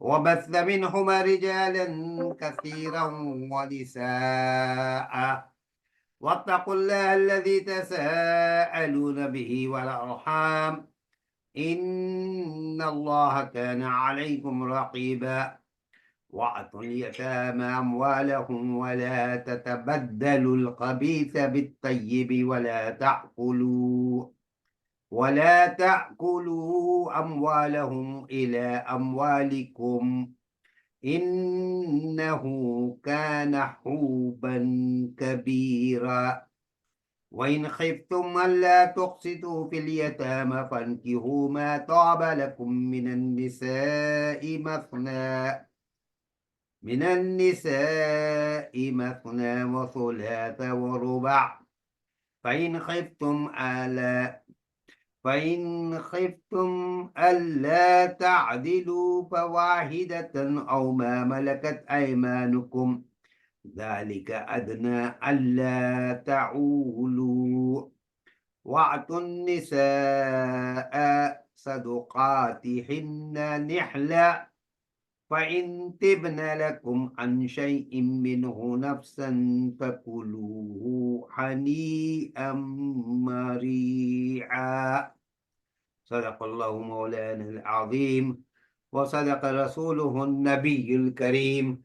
وبث منهما رجالا كثيرا ونساء واتقوا الله الذي تساءلون به والأرحام إن الله كان عليكم رقيبا وأعطوا اليتامى أموالهم ولا تتبدلوا الخبيث بالطيب ولا تأكلوا أموالهم إلى أموالكم إنه كان حوبا كبيرا وإن خفتم ألا تقسطوا في اليتامى فانكحوا ما طاب لكم من النساء مثنى وثلاث ورباع فإن خفتم ألا تعدلوا فواحدة أو ما ملكت أيمانكم ذلك أدنى ألا تعولوا وأعطوا النساء صدقاتهن نحلا فإن تبن لكم عن شيء منه نفسا فكلوه هنيئا مريعا صدق الله مولانا العظيم وصدق رسوله النبي الكريم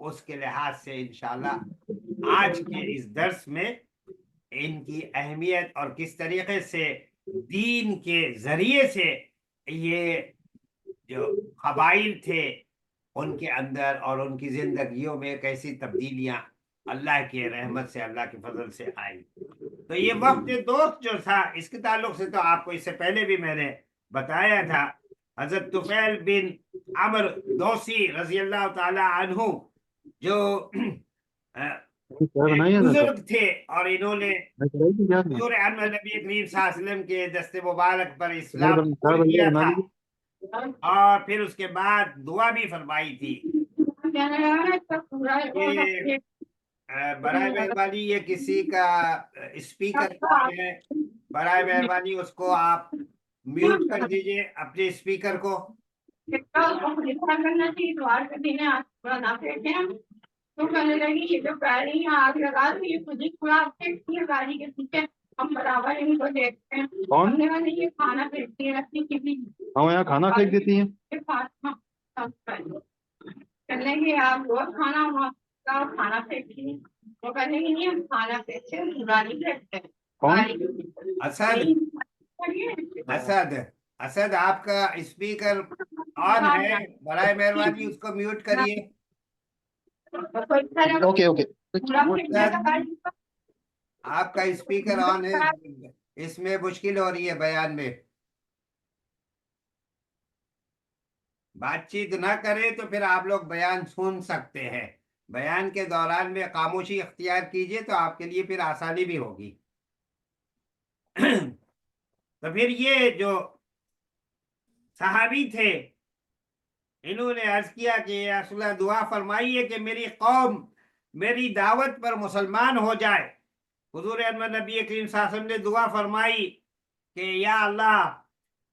اس کے لحاظ سے انشاءاللہ آج کے اس درس میں ان کی اہمیت اور کس طریقے سے دین کے ذریعے سے یہ جو قبائل تھے ان کے اندر اور ان کی زندگیوں میں کیسی تبدیلیاں اللہ کی رحمت سے اللہ کے فضل سے آئی. تو یہ وقت دوست جو تھا اس کے تعلق سے تو آپ کو اس سے پہلے بھی میں نے بتایا تھا. حضرت طفیل بن عمر دوسی رضی اللہ تعالی عنہ جو ایک بزرگ تھے اور انہوں نے حضور احمد نبی کریم صلی اللہ علیہ وسلم کے دست مبارک پر اسلام قبول کیا تھا اور پھر اس کے بعد دعا بھی فرمائی تھی کہ برائے مہربانی یہ کسی کا اسپیکر ہے، برائے مہربانی اس کو آپ میوٹ کر دیجئے اپنے اسپیکر کو. تو کہنے لگی یہ جو پیری آگ لگا تو یہ خود ہی تھوڑا گاڑی کے پیچھے ہم برابر ان کو دیکھتے ہیں. کون یہ کھانا پھینکتی ہے رکھتی کسی ہم یہاں کھانا پھینک دیتی ہیں. کہنے لگی آپ روز کھانا پھینکتی ہیں. وہ کہنے لگی نہیں ہم کھانا پھینکتے ہیں گاڑی پھینکتے ہیں. اسد آپ کا اسپیکر آن ہے، برائے مہربانی اس کو میوٹ کریے. اوکے اوکے آپ کا اسپیکر آن ہے، اس میں مشکل ہو رہی ہے بیان میں. بات چیت نہ کرے تو پھر آپ لوگ بیان سن سکتے ہیں. بیان کے دوران میں خاموشی اختیار کیجئے تو آپ کے لیے پھر آسانی بھی ہوگی. تو پھر یہ جو صحابی تھے انہوں نے عرض کیا کہ یا رسول اللہ دعا فرمائیے کہ میری قوم میری دعوت پر مسلمان ہو جائے. حضور احمد نبی کریم صلی اللہ علیہ وسلم نے دعا فرمائی کہ یا اللہ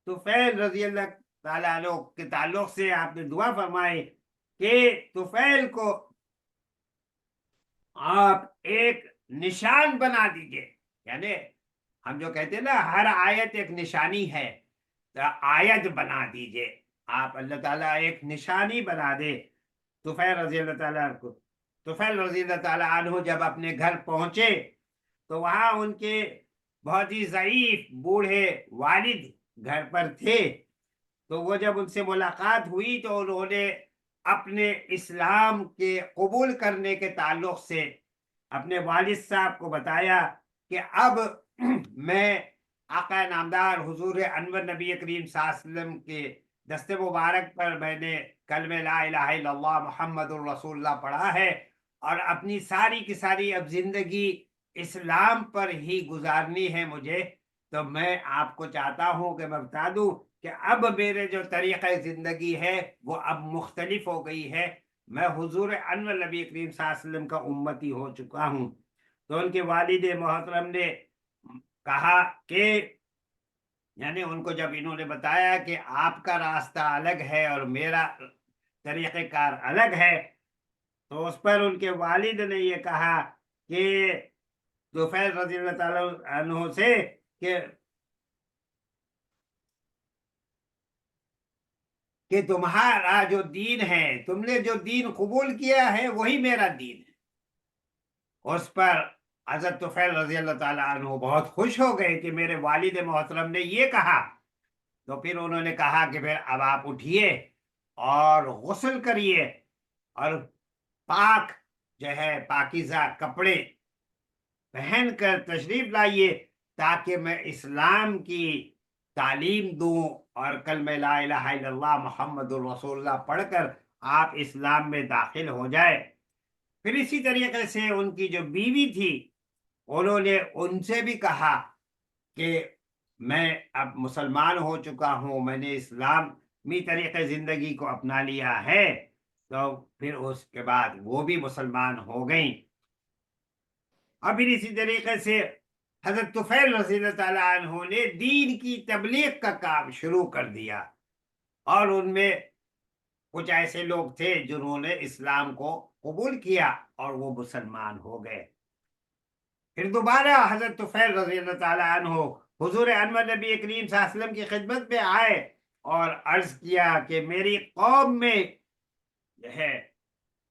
طفیل رضی اللہ تعالیٰ عنہ کے تعلق سے آپ نے دعا فرمائی کہ طفیل کو آپ ایک نشان بنا دیجئے. یعنی ہم جو کہتے ہیں نا ہر آیت ایک نشانی ہے، تو آیت بنا دیجئے آپ، اللہ تعالیٰ ایک نشانی بنا دے طفیل رضی اللہ تعالیٰ عنہ کو. طفیل رضی اللہ تعالیٰ عنہ جب اپنے گھر پہنچے تو وہاں ان کے بہت ہی ضعیف بوڑھے والد گھر پر تھے. تو وہ جب ان سے ملاقات ہوئی تو انہوں نے اپنے اسلام کے قبول کرنے کے تعلق سے اپنے والد صاحب کو بتایا کہ اب میں آقا نامدار حضور انور نبی کریم صلی اللہ علیہ وسلم کے دست مبارک پر میں نے کلمہ لا الہ الا اللہ محمد الرسول اللہ پڑھا ہے اور اپنی ساری کی ساری اب زندگی اسلام پر ہی گزارنی ہے مجھے. تو میں آپ کو چاہتا ہوں کہ میں بتا دوں کہ اب میرے جو طریقہ زندگی ہے وہ اب مختلف ہو گئی ہے، میں حضور انور نبی کریم صلی اللہ علیہ وسلم کا امتی ہو چکا ہوں. تو ان کے والد محترم نے کہا کہ یعنی ان کو جب انہوں نے بتایا کہ آپ کا راستہ الگ ہے اور میرا طریقہ کار الگ ہے، تو اس پر ان کے والد نے یہ کہا کہ طفیل رضی اللہ تعالیٰ عنہ سے کہ تمہارا جو دین ہے، تم نے جو دین قبول کیا ہے وہی میرا دین ہے. اس پر حضرت طفیل رضی اللہ تعالیٰ عنہ بہت خوش ہو گئے کہ میرے والد محترم نے یہ کہا. تو پھر انہوں نے کہا کہ پھر اب آپ اٹھیے اور غسل کریے اور پاک جو ہے پاکیزہ کپڑے پہن کر تشریف لائیے تاکہ میں اسلام کی تعلیم دوں اور کلمہ لا الہ الا اللہ محمد الرسول اللہ پڑھ کر آپ اسلام میں داخل ہو جائے. پھر اسی طریقے سے ان کی جو بیوی تھی انہوں نے ان سے بھی کہا کہ میں اب مسلمان ہو چکا ہوں، میں نے اسلامی طریقے زندگی کو اپنا لیا ہے. تو پھر اس کے بعد وہ بھی مسلمان ہو گئیں. اور پھر اسی طریقے سے حضرت طفیل رضی اللہ تعالیٰ عنہ نے دین کی تبلیغ کا کام شروع کر دیا اور ان میں کچھ ایسے لوگ تھے جنہوں نے اسلام کو قبول کیا اور وہ مسلمان ہو گئے. پھر دوبارہ حضرت طفیل رضی اللہ تعالیٰ عنہ حضور انور نبی کریم صلی اللہ علیہ وسلم کی خدمت میں آئے اور عرض کیا کہ میری قوم میں ہے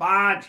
5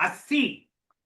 80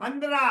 15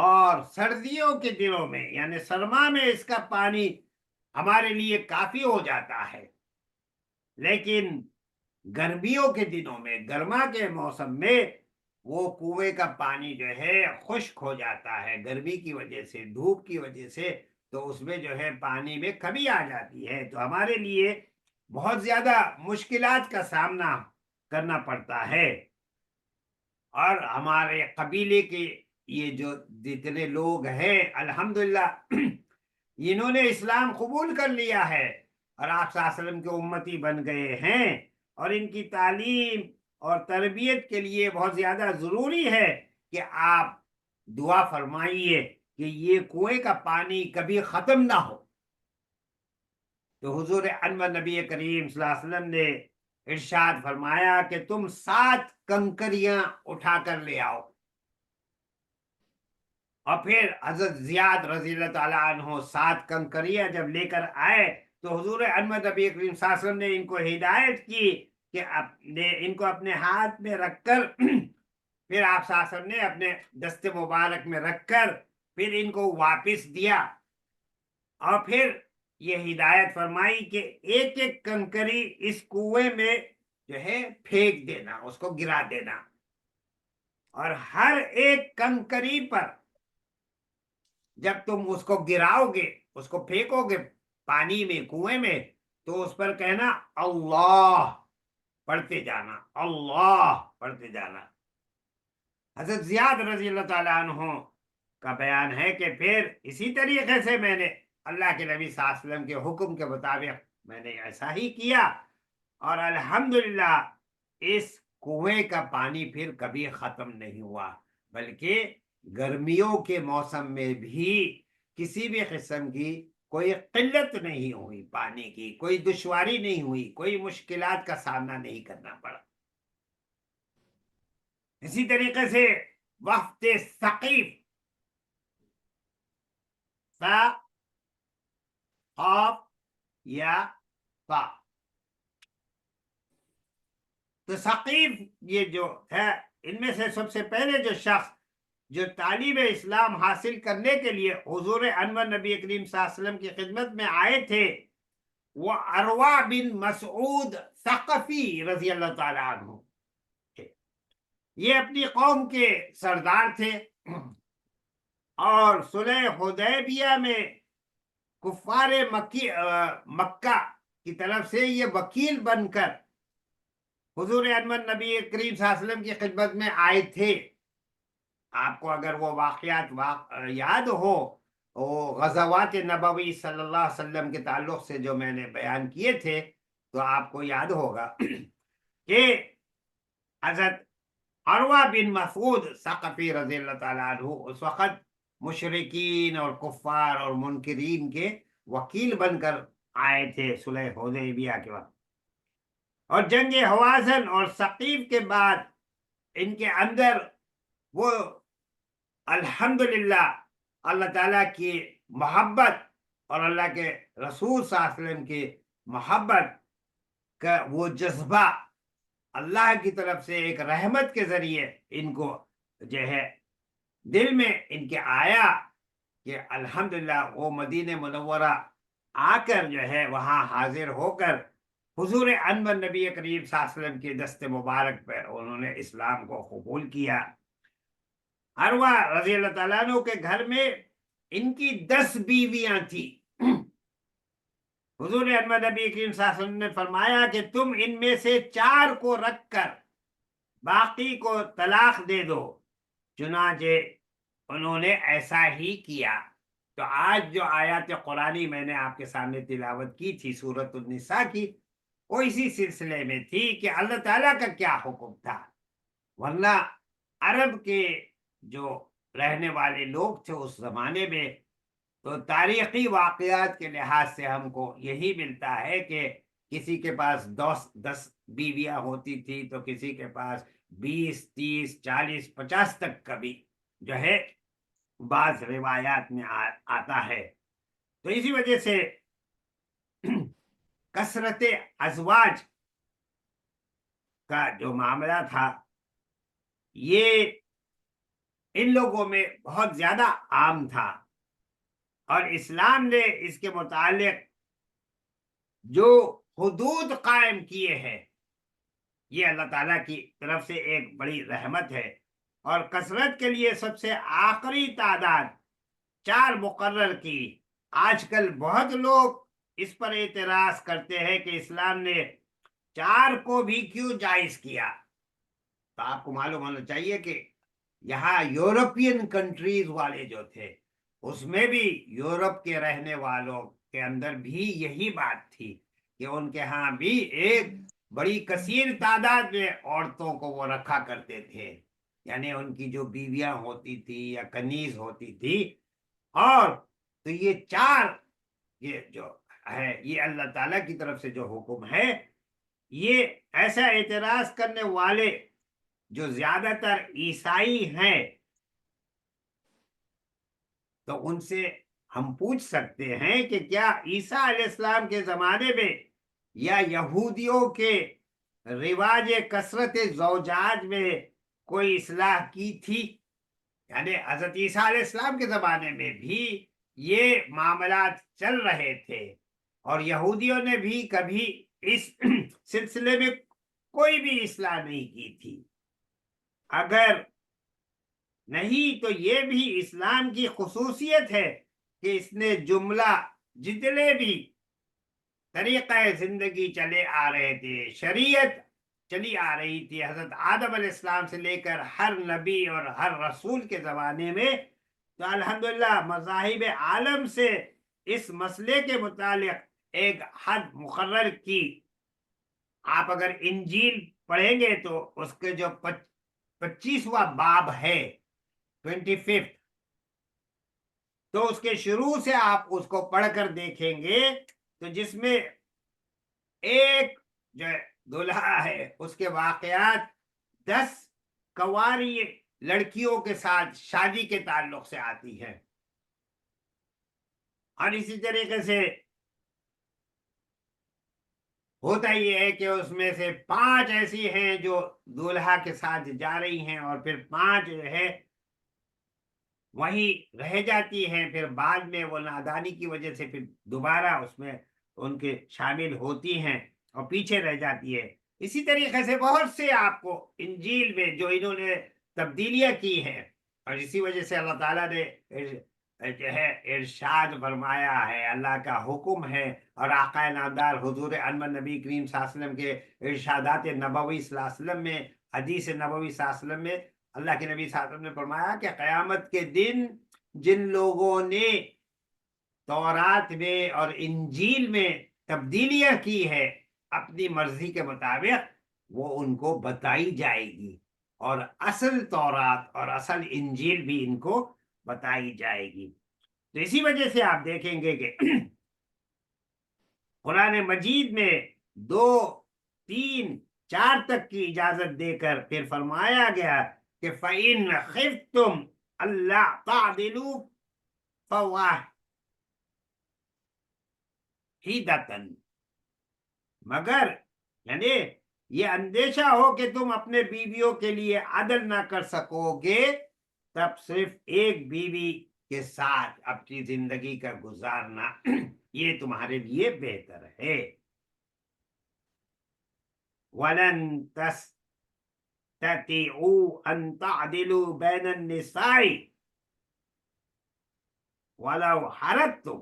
اور سردیوں کے دنوں میں یعنی سرما میں اس کا پانی ہمارے لیے کافی ہو جاتا ہے، لیکن گرمیوں کے دنوں میں گرما کے موسم میں وہ کنویں کا پانی جو ہے خشک ہو جاتا ہے گرمی کی وجہ سے، دھوپ کی وجہ سے، تو اس میں جو ہے پانی میں کمی آ جاتی ہے، تو ہمارے لیے بہت زیادہ مشکلات کا سامنا کرنا پڑتا ہے۔ اور ہمارے قبیلے کے یہ جو جتنے لوگ ہیں الحمدللہ انہوں نے اسلام قبول کر لیا ہے اور آپ صلی اللہ علیہ وسلم کے امتی بن گئے ہیں، اور ان کی تعلیم اور تربیت کے لیے بہت زیادہ ضروری ہے کہ آپ دعا فرمائیے کہ یہ کنویں کا پانی کبھی ختم نہ ہو۔ تو حضور انور نبی کریم صلی اللہ علیہ وسلم نے ارشاد فرمایا کہ تم 7 کنکریاں اٹھا کر لے آؤ، اور پھر حضرت زیاد رضی اللہ تعالیٰ عنہ 7 کنکریاں جب لے کر آئے تو حضور انور نبی کریم صلی اللہ علیہ وسلم نے ان کو ہدایت کی کہ ان کو اپنے ہاتھ میں رکھ کر پھر آپ صلی اللہ علیہ وسلم نے اپنے دست مبارک میں رکھ کر پھر ان کو واپس دیا، اور پھر یہ ہدایت فرمائی کہ ایک ایک کنکری اس کنویں میں جو ہے پھینک دینا، اس کو گرا دینا، اور ہر ایک کنکری پر جب تم اس کو گراؤ گے، اس کو پھینکو گے پانی میں کنویں میں، تو اس پر کہنا اللہ پڑھتے جانا، اللہ پڑھتے جانا۔ حضرت زیاد رضی اللہ تعالیٰ عنہ کا بیان ہے کہ پھر اسی طریقے سے میں نے اللہ کے نبی صلی اللہ علیہ وسلم کے حکم کے مطابق میں نے ایسا ہی کیا، اور الحمدللہ اس کنویں کا پانی پھر کبھی ختم نہیں ہوا، بلکہ گرمیوں کے موسم میں بھی کسی بھی قسم کی کوئی قلت نہیں ہوئی، پانی کی کوئی دشواری نہیں ہوئی، کوئی مشکلات کا سامنا نہیں کرنا پڑا۔ اسی طریقے سے وفد ثقیف، قاف یا فا، تو ثقیف یہ جو ہے ان میں سے سب سے پہلے جو شخص جو تعلیم اسلام حاصل کرنے کے لیے حضور انور نبی کریم صلی اللہ علیہ وسلم کی خدمت میں آئے تھے وہ اروا بن مسعود ثقفی رضی اللہ تعالیٰ عنہ تھے۔ یہ اپنی قوم کے سردار تھے، اور صلح حدیبیہ میں کفار مکہ کی طرف سے یہ وکیل بن کر حضور انور نبی کریم صلی اللہ علیہ وسلم کی خدمت میں آئے تھے۔ آپ کو اگر وہ واقعات یاد ہو، وہ غزوات نبوی صلی اللہ علیہ وسلم کے تعلق سے جو میں نے بیان کیے تھے، تو آپ کو یاد ہوگا کہ حضرت عروہ بن مسعود ثقفی رضی اللہ تعالیٰ عنہ اس وقت مشرکین اور کفار اور منکرین کے وکیل بن کر آئے تھے صلح حدیبیہ کے وقت، اور جنگ حوازن اور ثقیف کے بعد ان کے اندر وہ الحمدللہ اللہ تعالیٰ کی محبت اور اللہ کے رسول صلی اللہ علیہ وسلم کی محبت کا وہ جذبہ اللہ کی طرف سے ایک رحمت کے ذریعے ان کو جو ہے دل میں ان کے آیا کہ الحمدللہ وہ مدینہ منورہ آ کر جو ہے وہاں حاضر ہو کر حضور انور نبی کریم صلی اللہ علیہ وسلم کے دست مبارک پر انہوں نے اسلام کو قبول کیا۔ عروہ رضی اللہ تعالیٰ عنہ کے گھر میں ان کی 10 بیویاں تھیں۔ حضور انور نبی کریم صلی اللہ علیہ وسلم نے فرمایا کہ تم ان میں سے 4 کو رکھ کر باقی کو طلاق دے دو، چنانچہ انہوں نے ایسا ہی کیا۔ تو آج جو آیات قرآنی میں نے آپ کے سامنے تلاوت کی تھی سورۃ النساء کی، وہ اسی سلسلے میں تھی کہ اللہ تعالیٰ کا کیا حکم تھا، ورنہ عرب کے جو رہنے والے لوگ تھے اس زمانے میں، تو تاریخی واقعات کے لحاظ سے ہم کو یہی ملتا ہے کہ کسی کے پاس 10 بیویاں ہوتی تھی، تو کسی کے پاس 20 30 40 50 تک کا بھی جو ہے بعض روایات میں آتا ہے۔ تو اسی وجہ سے کثرت ازواج کا جو معاملہ تھا یہ ان لوگوں میں بہت زیادہ عام تھا، اور اسلام نے اس کے متعلق جو حدود قائم کیے ہیں یہ اللہ تعالیٰ کی طرف سے ایک بڑی رحمت ہے۔ اور کثرت کے لیے سب سے آخری تعداد 4 مقرر کی۔ آج کل بہت لوگ اس پر اعتراض کرتے ہیں کہ اسلام نے 4 کو بھی کیوں جائز کیا۔ تو آپ کو معلوم ہونا چاہیے کہ یہاں یورپین کنٹریز والے جو تھے اس میں بھی یورپ کے رہنے والوں کے اندر بھی یہی بات تھی کہ ان کے ہاں بھی ایک بڑی کثیر تعداد میں عورتوں کو وہ رکھا کرتے تھے، یعنی ان کی جو بیویاں ہوتی تھی یا کنیز ہوتی تھی۔ اور تو یہ 4 یہ جو ہے یہ اللہ تعالیٰ کی طرف سے جو حکم ہے، یہ ایسا اعتراض کرنے والے جو زیادہ تر عیسائی ہیں تو ان سے ہم پوچھ سکتے ہیں کہ کیا عیسیٰ علیہ السلام کے زمانے میں یا یہودیوں کے رواج کثرت زوجات میں کوئی اصلاح کی تھی؟ یعنی حضرت عیسیٰ علیہ السلام کے زمانے میں بھی یہ معاملات چل رہے تھے، اور یہودیوں نے بھی کبھی اس سلسلے میں کوئی بھی اصلاح نہیں کی تھی۔ اگر نہیں تو یہ بھی اسلام کی خصوصیت ہے کہ اس نے جملہ جتنے بھی طریقہ زندگی چلے آ رہے تھے، شریعت چلی آ رہی تھی حضرت آدم علیہ السلام سے لے کر ہر نبی اور ہر رسول کے زمانے میں، تو الحمدللہ مذاہب عالم سے اس مسئلے کے متعلق ایک حد مقرر کی۔ آپ اگر انجیل پڑھیں گے تو اس کے جو 25واں باب ہے 25، تو اس کے شروع سے آپ اس کو پڑھ کر دیکھیں گے تو جس میں ایک جو دلہا ہے اس کے واقعات 10 کنواری لڑکیوں کے ساتھ شادی کے تعلق سے آتی ہے، اور اسی طریقے سے ہوتا یہ ہے کہ اس میں سے 5 ایسی ہیں جو دولہا کے ساتھ جا رہی ہیں، اور پھر 5 جو ہے وہی رہ جاتی ہیں، پھر بعد میں وہ نادانی کی وجہ سے پھر دوبارہ اس میں ان کے شامل ہوتی ہیں اور پیچھے رہ جاتی ہے۔ اسی طریقے سے بہت سے آپ کو انجیل میں جو انہوں نے تبدیلیاں کی ہیں، اور اسی وجہ سے اللہ تعالیٰ نے جو ہے ارشاد فرمایا ہے، اللہ کا حکم ہے، اور آقا نامدار حضور انور نبی کریم صلی اللہ علیہ وسلم کے ارشادات نبوی صلی اللہ علیہ وسلم میں، حدیث نبوی صلی اللہ علیہ وسلم میں اللہ کے نبی صلی اللہ علیہ وسلم نے فرمایا کہ قیامت کے دن جن لوگوں نے تورات میں اور انجیل میں تبدیلیاں کی ہے اپنی مرضی کے مطابق، وہ ان کو بتائی جائے گی، اور اصل تورات اور اصل انجیل بھی ان کو بتائی جائے گی۔ تو اسی وجہ سے آپ دیکھیں گے کہ قرآن مجید میں 2، 3، 4 تک کی اجازت دے کر پھر فرمایا گیا کہ فَإِنْ خِفْتُمْ أَلَّا تَعْدِلُوا فَوَاحِدَةً، مگر یعنی یہ اندیشہ ہو کہ تم اپنے بیویوں کے لیے عدل نہ کر سکو گے، تب صرف ایک بیوی کے ساتھ اپنی زندگی کا گزارنا یہ تمہارے لیے بہتر ہے۔ وَلَن تَسْتَطِيعُوا أَن تَعْدِلُوا بَيْنَ النِّسَاءِ وَلَوْ حَرَصْتُمْ،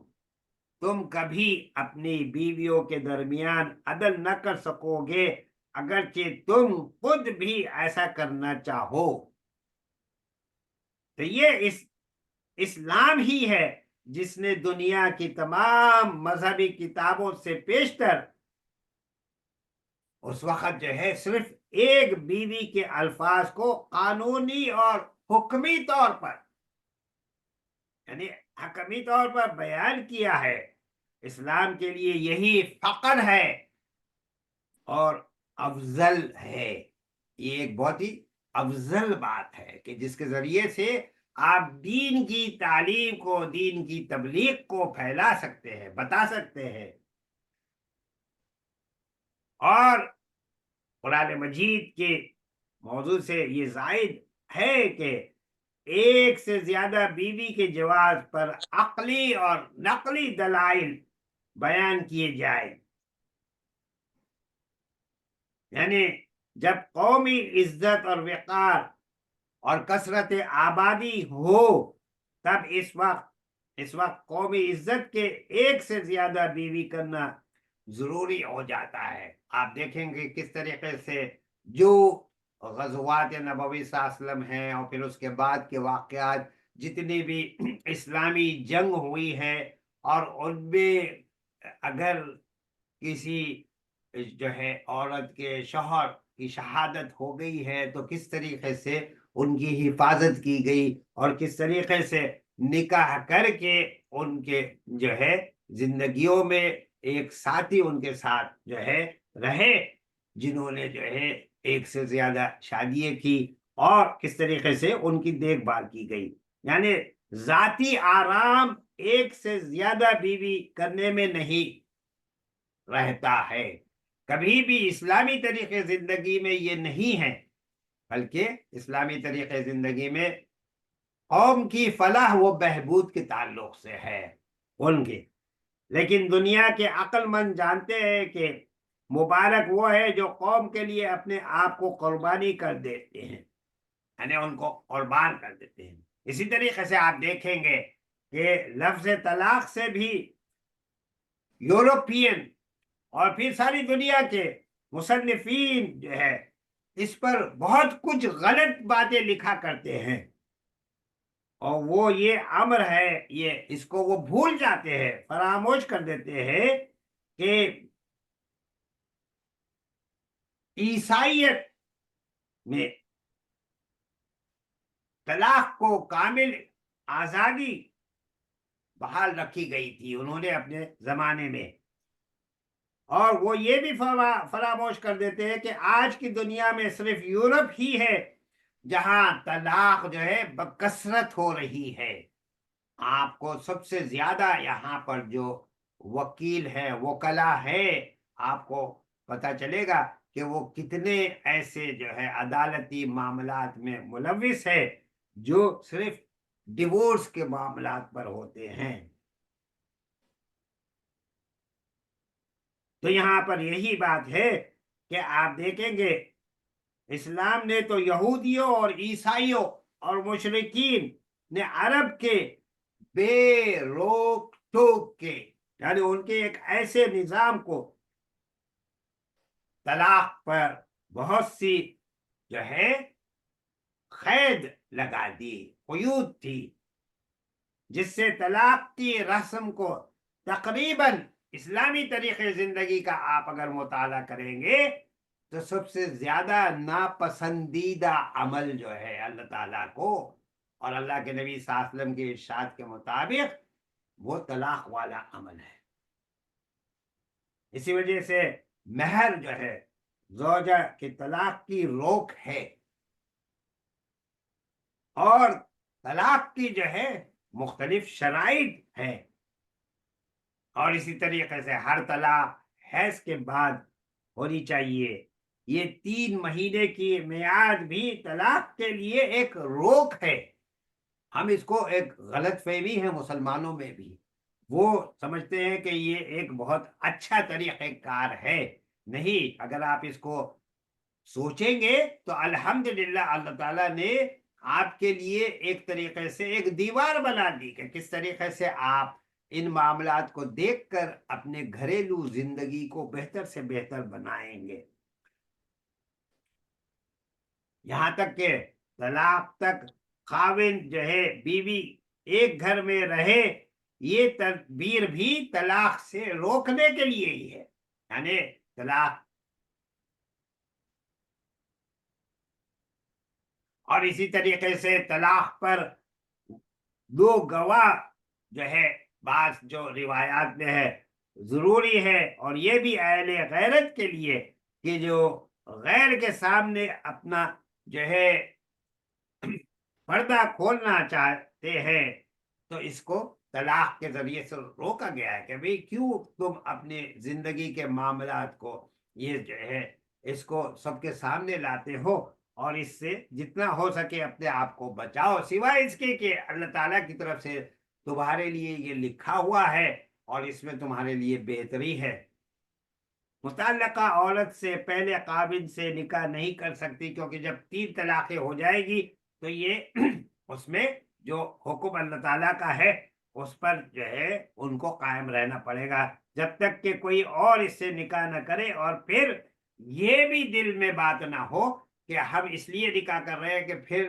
تم کبھی اپنی بیویوں کے درمیان عدل نہ کر سکو گے اگرچہ تم خود بھی ایسا کرنا چاہو۔ تو یہ اسلام ہی ہے جس نے دنیا کی تمام مذہبی کتابوں سے پیشتر اس وقت جو ہے صرف ایک بیوی کے الفاظ کو قانونی اور حکمی طور پر، یعنی حکمی طور پر بیان کیا ہے۔ اسلام کے لیے یہی فخر ہے اور افضل ہے، یہ ایک بہت ہی افضل بات ہے کہ جس کے ذریعے سے آپ دین کی تعلیم کو، دین کی تبلیغ کو پھیلا سکتے ہیں، بتا سکتے ہیں۔ اور قرآن مجید کے موضوع سے یہ زائد ہے کہ ایک سے زیادہ بیوی کے جواز پر عقلی اور نقلی دلائل بیان کیے جائیں، یعنی جب قومی عزت اور وقار اور کثرت آبادی ہو تب اس وقت قومی عزت کے ایک سے زیادہ بیوی کرنا ضروری ہو جاتا ہے۔ آپ دیکھیں گے کس طریقے سے جو غزوات نبوی صلی اللہ علیہ وسلم ہیں اور پھر اس کے بعد کے واقعات جتنی بھی اسلامی جنگ ہوئی ہے، اور ان میں اگر کسی جو ہے عورت کے شوہر کی شہادت ہو گئی ہے تو کس طریقے سے ان کی حفاظت کی گئی، اور کس طریقے سے نکاح کر کے ان کے جو ہے زندگیوں میں ایک ساتھی ان کے ساتھ جو ہے رہے، جنہوں نے جو ہے ایک سے زیادہ شادیاں کی، اور کس طریقے سے ان کی دیکھ بھال کی گئی۔ یعنی ذاتی آرام ایک سے زیادہ بیوی کرنے میں نہیں رہتا ہے، کبھی بھی اسلامی طریقے زندگی میں یہ نہیں ہے، بلکہ اسلامی طریقے زندگی میں قوم کی فلاح و بہبود کے تعلق سے ہے ان کے۔ لیکن دنیا کے عقل مند جانتے ہیں کہ مبارک وہ ہے جو قوم کے لیے اپنے آپ کو قربانی کر دیتے ہیں، یعنی ان کو قربان کر دیتے ہیں۔ اسی طریقے سے آپ دیکھیں گے کہ لفظ طلاق سے بھی یورپین اور پھر ساری دنیا کے مصنفین جو ہے اس پر بہت کچھ غلط باتیں لکھا کرتے ہیں، اور وہ یہ امر ہے، یہ اس کو وہ بھول جاتے ہیں، فراموش کر دیتے ہیں کہ عیسائیت میں طلاق کو کامل آزادی بحال رکھی گئی تھی انہوں نے اپنے زمانے میں، اور وہ یہ بھی فراموش کر دیتے ہیں کہ آج کی دنیا میں صرف یورپ ہی ہے جہاں طلاق جو ہے بکثرت ہو رہی ہے۔ آپ کو سب سے زیادہ یہاں پر جو وکیل ہے، وکلا ہے، آپ کو پتا چلے گا کہ وہ کتنے ایسے جو ہے عدالتی معاملات میں ملوث ہے جو صرف ڈیورس کے معاملات پر ہوتے ہیں۔ تو یہاں پر یہی بات ہے کہ آپ دیکھیں گے اسلام نے تو یہودیوں اور عیسائیوں اور مشرکین نے عرب کے بے روک ٹوک کے، یعنی ان کے ایک ایسے نظام کو طلاق پر بہت سی جو ہے قید لگا دی، قیود تھی، جس سے طلاق کی رسم کو تقریباً اسلامی طریقے زندگی کا آپ اگر مطالعہ کریں گے تو سب سے زیادہ ناپسندیدہ عمل جو ہے اللہ تعالیٰ کو اور اللہ کے نبی صلی اللہ علیہ وسلم کے ارشاد کے مطابق وہ طلاق والا عمل ہے۔ اسی وجہ سے مہر جو ہے زوجہ کے طلاق کی روک ہے، اور طلاق کی جو ہے مختلف شرائط ہے، اور اسی طریقے سے ہر طلاق حیض کے بعد ہونی چاہیے۔ یہ 3 مہینے کی میعاد بھی طلاق کے لیے ایک روک ہے۔ ہم اس کو ایک غلط فہمی ہے مسلمانوں میں بھی، وہ سمجھتے ہیں کہ یہ ایک بہت اچھا طریقہ کار ہے۔ نہیں، اگر آپ اس کو سوچیں گے تو الحمدللہ اللہ تعالیٰ نے آپ کے لیے ایک طریقے سے ایک دیوار بنا دی کہ کس طریقے سے آپ ان معاملات کو دیکھ کر اپنے گھریلو زندگی کو بہتر سے بہتر بنائیں گے۔ یہاں تک کہ طلاق تک خاوند جو ہے بیوی ایک گھر میں رہے، یہ تدبیر بھی طلاق سے روکنے کے لیے ہی ہے، یعنی طلاق۔ اور اسی طریقے سے طلاق پر 2 گواہ جو ہے بعض جو روایات میں ہے ضروری ہے، اور یہ بھی اہل غیرت کے لیے کہ جو غیر کے سامنے اپنا جو ہے پردہ کھولنا چاہتے ہیں تو اس کو طلاق کے ذریعے سے روکا گیا ہے کہ بھئی کیوں تم اپنے زندگی کے معاملات کو یہ جو ہے اس کو سب کے سامنے لاتے ہو اور اس سے جتنا ہو سکے اپنے آپ کو بچاؤ، سوائے اس کے کہ اللہ تعالیٰ کی طرف سے تمہارے لیے یہ لکھا ہوا ہے اور اس میں تمہارے لیے بہتری ہے۔ متعلقہ عورت سے پہلے قابل سے نکاح نہیں کر سکتی، کیونکہ جب 3 طلاقیں ہو جائے گی تو یہ اس میں جو حکم اللہ تعالیٰ کا ہے اس پر جو ہے ان کو قائم رہنا پڑے گا، جب تک کہ کوئی اور اس سے نکاح نہ کرے، اور پھر یہ بھی دل میں بات نہ ہو کہ ہم اس لیے نکاح کر رہے ہیں کہ پھر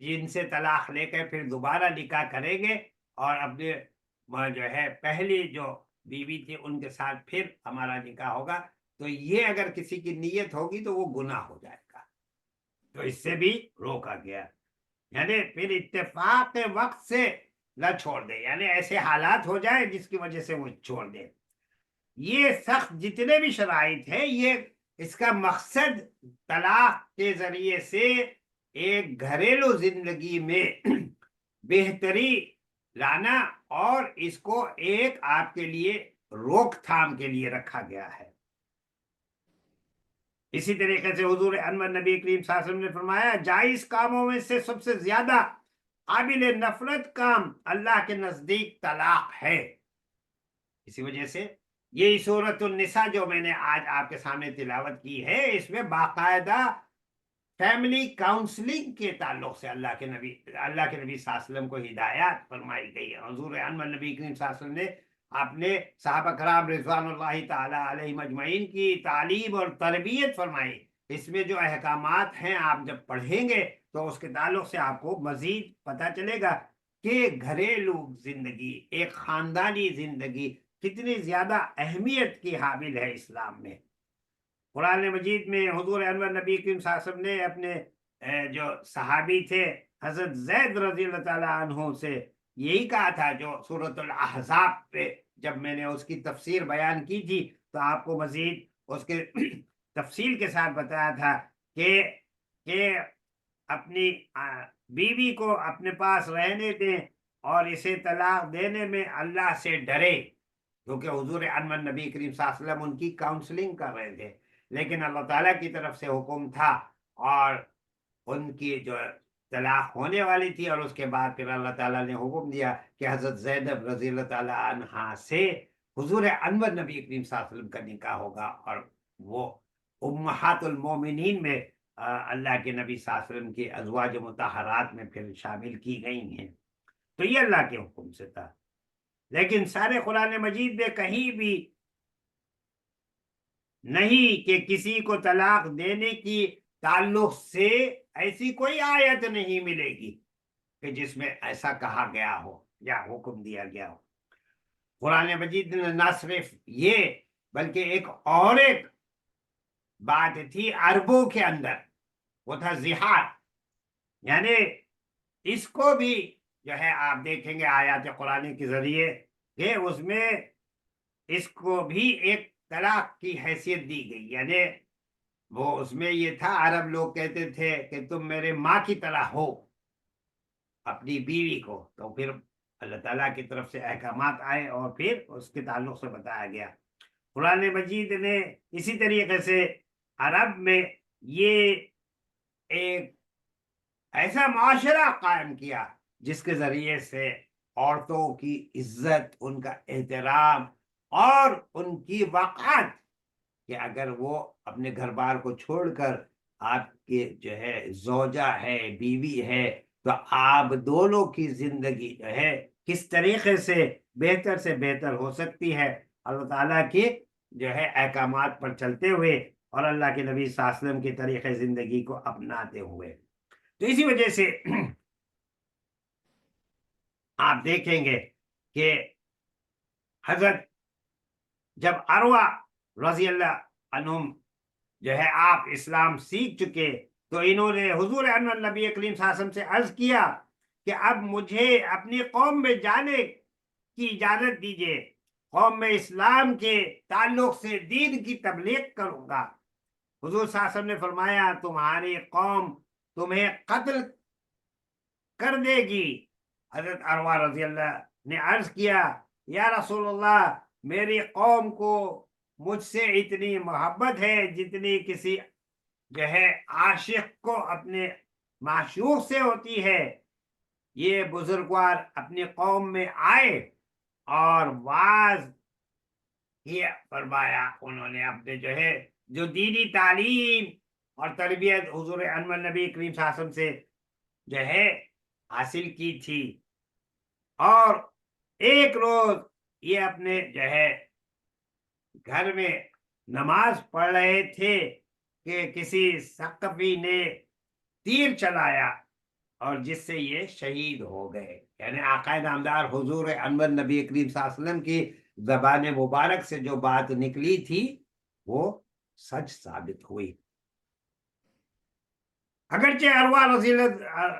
جن سے طلاق لے کے پھر دوبارہ نکاح کریں گے اور اپنے جو ہے پہلی جو بیوی تھی ان کے ساتھ پھر ہمارا نکاح ہوگا، تو یہ اگر کسی کی نیت ہوگی تو وہ گناہ ہو جائے گا، تو اس سے بھی روکا گیا۔ یعنی پھر اتفاق کے وقت سے نہ چھوڑ دے، یعنی ایسے حالات ہو جائے جس کی وجہ سے وہ چھوڑ دے۔ یہ سخت جتنے بھی شرائط ہیں، یہ اس کا مقصد طلاق کے ذریعے سے ایک گھریلو زندگی میں بہتری لانا اور اس کو ایک آپ کے لیے روک تھام کے لیے رکھا گیا ہے۔ اسی طریقے سے حضور انور نبی کریم صلی اللہ علیہ وسلم نے فرمایا جائز کاموں میں سے سب سے زیادہ قابل نفرت کام اللہ کے نزدیک طلاق ہے۔ اسی وجہ سے یہی سورۃ النساء جو میں نے آج آپ کے سامنے تلاوت کی ہے، اس میں باقاعدہ فیملی کاؤنسلنگ کے تعلق سے اللہ کے نبی صلی اللہ علیہ وسلم کو ہدایات فرمائی گئی ہے۔ حضور انور نبی کریم صلی اللہ علیہ وسلم نے اپنے صحابہ کرام رضوان اللہ تعالی علیہم اجمعین کی تعلیم اور تربیت فرمائی۔ اس میں جو احکامات ہیں آپ جب پڑھیں گے تو اس کے تعلق سے آپ کو مزید پتہ چلے گا کہ گھریلو زندگی، ایک خاندانی زندگی کتنی زیادہ اہمیت کی حامل ہے اسلام میں۔ قرآن مجید میں حضور انور نبی کریم صلی اللہ علیہ وسلم نے اپنے جو صحابی تھے حضرت زید رضی اللہ تعالیٰ عنہ سے یہی کہا تھا، جو سورۃ الاحزاب پہ جب میں نے اس کی تفسیر بیان کی تھی تو آپ کو مزید اس کے تفصیل کے ساتھ بتایا تھا کہ اپنی بیوی کو اپنے پاس رہنے دیں اور اسے طلاق دینے میں اللہ سے ڈرے، کیونکہ حضور انور نبی کریم صلی اللہ علیہ وسلم ان کی کاؤنسلنگ کر رہے تھے، لیکن اللہ تعالیٰ کی طرف سے حکم تھا اور ان کی جو طلاق ہونے والی تھی، اور اس کے بعد پھر اللہ تعالیٰ نے حکم دیا کہ حضرت زینب رضی اللہ تعالیٰ عنہا سے حضور انور نبی کریم صلی اللہ علیہ وسلم کا نکاح ہوگا، اور وہ امہات المومنین میں اللہ کے نبی صلی اللہ علیہ وسلم کی ازواج مطہرات میں پھر شامل کی گئی ہیں۔ تو یہ اللہ کے حکم سے تھا، لیکن سارے قرآن مجید میں کہیں بھی نہیں کہ کسی کو طلاق دینے کی تعلق سے ایسی کوئی آیت نہیں ملے گی کہ جس میں ایسا کہا گیا ہو یا حکم دیا گیا ہو۔ قرآن مجید نے نہ صرف یہ بلکہ ایک بات تھی عربوں کے اندر، وہ تھا زہار، یعنی اس کو بھی جو ہے آپ دیکھیں گے آیات قرآن کے ذریعے کہ اس میں اس کو بھی ایک طلاق کی حیثیت دی گئی، یعنی وہ اس میں یہ تھا، عرب لوگ کہتے تھے کہ تم میرے ماں کی طرح ہو اپنی بیوی کو، تو پھر اللہ تعالیٰ کی طرف سے احکامات آئے اور پھر اس کے تعلق سے بتایا گیا۔ قرآن مجید نے اسی طریقے سے عرب میں یہ ایک ایسا معاشرہ قائم کیا جس کے ذریعے سے عورتوں کی عزت، ان کا احترام اور ان کی وقعت، کہ اگر وہ اپنے گھر بار کو چھوڑ کر آپ کے جو ہے زوجہ ہے، بیوی ہے، تو آپ دونوں کی زندگی جو ہے کس طریقے سے بہتر ہو سکتی ہے اللہ تعالیٰ کی جو ہے احکامات پر چلتے ہوئے اور اللہ کے نبی صلی اللہ علیہ وسلم کی طریقے زندگی کو اپناتے ہوئے۔ تو اسی وجہ سے آپ دیکھیں گے کہ حضرت جب عروہ رضی اللہ عنہم جو ہے آپ اسلام سیکھ چکے تو انہوں نے حضور انور نبی کریم صلی اللہ علیہ وسلم سے عرض کیا کہ اب مجھے اپنی قوم میں جانے کی اجازت دیجیے، قوم میں اسلام کے تعلق سے دین کی تبلیغ کروں گا۔ حضور صلی اللہ علیہ وسلم نے فرمایا تمہاری قوم تمہیں قتل کر دے گی۔ حضرت عروہ رضی اللہ نے عرض کیا یا رسول اللہ، میری قوم کو مجھ سے اتنی محبت ہے جتنی کسی جو ہے عاشق کو اپنے معشوق سے ہوتی ہے۔ یہ بزرگوار اپنی قوم میں آئے اور واعظ یہ فرمایا، انہوں نے اپنے جو ہے جو دینی تعلیم اور تربیت حضور انور نبی کریم صلی اللہ علیہ وسلم سے جو ہے حاصل کی تھی، اور ایک روز یہ اپنے جو ہے گھر میں نماز پڑھ رہے تھے کہ کسی ثقفی نے تیر چلایا اور جس سے یہ شہید ہو گئے۔ یعنی آقا نامدار حضور انور نبی کریم صلی اللہ علیہ وسلم کی زبان مبارک سے جو بات نکلی تھی وہ سچ ثابت ہوئی۔ اگرچہ عروہ رضی اللہ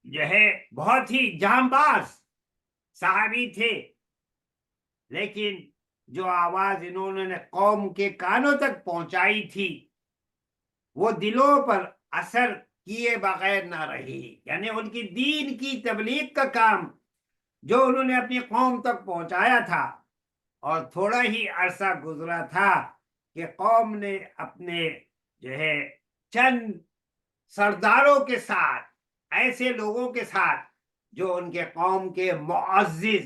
جو ہے بہت ہی جانباز صحابی تھے، لیکن جو آواز انہوں نے قوم کے کانوں تک پہنچائی تھی وہ دلوں پر اثر کیے بغیر نہ رہی۔ یعنی ان کی دین کی تبلیغ کا کام جو انہوں نے اپنی قوم تک پہنچایا تھا، اور تھوڑا ہی عرصہ گزرا تھا کہ قوم نے اپنے جو ہے چند سرداروں کے ساتھ، ایسے لوگوں کے ساتھ جو ان کے قوم کے معزز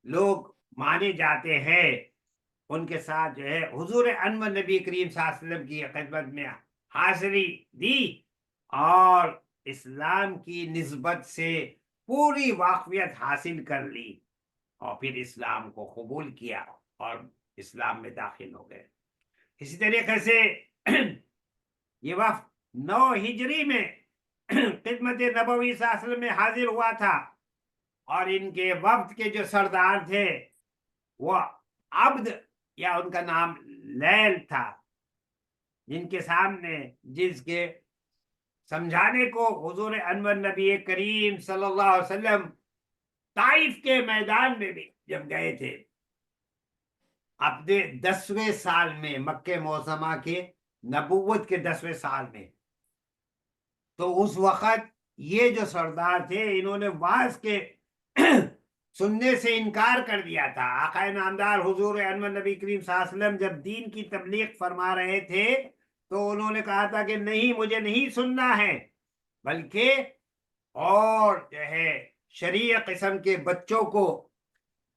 لوگ مانے جاتے ہیں، ان کے ساتھ جو ہے حضور انور نبی کریم صلی اللہ علیہ وسلم کی خدمت میں حاضری دی اور اسلام کی نسبت سے پوری واقفیت حاصل کر لی، اور پھر اسلام کو قبول کیا اور اسلام میں داخل ہو گئے۔ اسی طریقے سے یہ وفد 9 ہجری میں خدمت نبوی صلی اللہ علیہ وسلم میں حاضر ہوا تھا، اور ان کے وفد کے جو سردار تھے وہ عبد یا ان کا نام لیل تھا، جن کے سامنے جس کے سمجھانے کو حضور انور نبی کریم صلی اللہ علیہ وسلم طائف کے میدان میں بھی جب گئے تھے اپنے 10ویں سال میں، مکہ معظمہ کے نبوت کے 10ویں سال میں، تو اس وقت یہ جو سردار تھے انہوں نے واعظ کے سننے سے انکار کر دیا تھا۔ آقا نامدار حضور انور نبی کریم صلی اللہ علیہ وسلم جب دین کی تبلیغ فرما رہے تھے تو انہوں نے کہا تھا کہ نہیں، مجھے نہیں سننا ہے، بلکہ اور جو ہے شریع قسم کے بچوں کو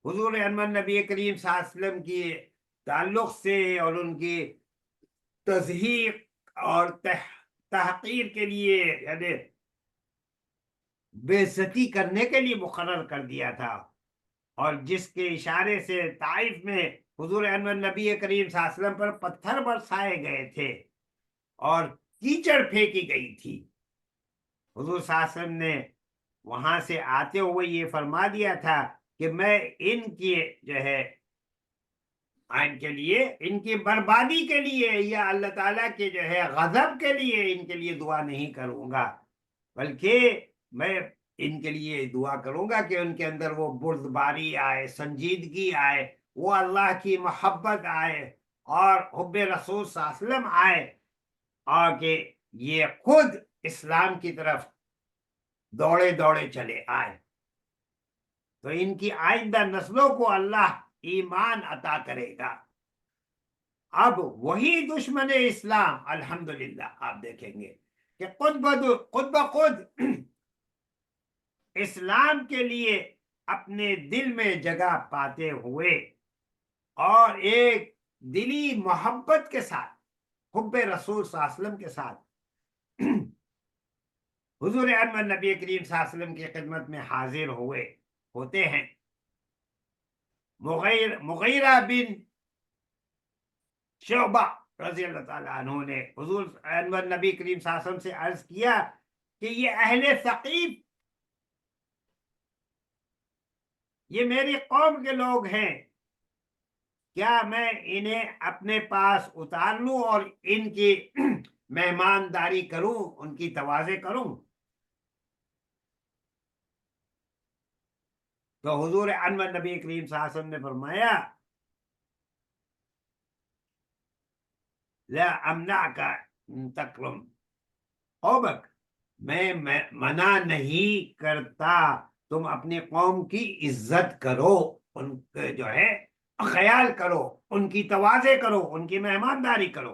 حضور انور نبی کریم صلی اللہ علیہ وسلم کی تعلق سے اور ان کی تضحیق اور تحقیر کے لیے، یعنی بے عزتی کرنے کے لیے مقرر کر دیا تھا، اور جس کے اشارے سے طائف میں حضور انور نبی کریم صلی اللہ علیہ وسلم پر پتھر برسائے گئے تھے اور کیچڑ پھینکی گئی تھی۔ حضور صلی اللہ علیہ وسلم نے وہاں سے آتے ہوئے یہ فرما دیا تھا کہ میں ان کی جو ہے ان کے لیے، ان کی بربادی کے لیے یا اللہ تعالیٰ کے جو ہے غضب کے لیے ان کے لیے دعا نہیں کروں گا، بلکہ میں ان کے لیے دعا کروں گا کہ ان کے اندر وہ بردباری آئے، سنجیدگی آئے، وہ اللہ کی محبت آئے اور حب رسول صلی اللہ علیہ وسلم آئے، اور کہ یہ خود اسلام کی طرف دوڑے دوڑے چلے آئے، تو ان کی آئندہ نسلوں کو اللہ ایمان عطا کرے گا۔ اب وہی دشمن اسلام الحمدللہ آپ دیکھیں گے کہ خود بخود اسلام کے لیے اپنے دل میں جگہ پاتے ہوئے اور ایک دلی محبت کے ساتھ، حب رسول صلی اللہ علیہ وسلم کے ساتھ حضور انور نبی کریم صلی اللہ علیہ وسلم کی خدمت میں حاضر ہوتے ہیں۔ مغیرہ بن شعبہ رضی اللہ تعالیٰ عنہ نے حضور انور نبی کریم صلی اللہ علیہ وسلم سے عرض کیا کہ یہ اہل ثقیف، یہ میری قوم کے لوگ ہیں، کیا میں انہیں اپنے پاس اتار لوں اور ان کی مہمانداری کروں، ان کی تواضع کروں؟ تو حضور انور نبی کریم صلی اللہ علیہ وسلم نے فرمایا لا امنعک تکرم قومک، میں منع نہیں کرتا تم اپنی قوم کی عزت کرو، ان کے جو ہے خیال کرو، ان کی تواضع کرو، ان کی مہمانداری کرو۔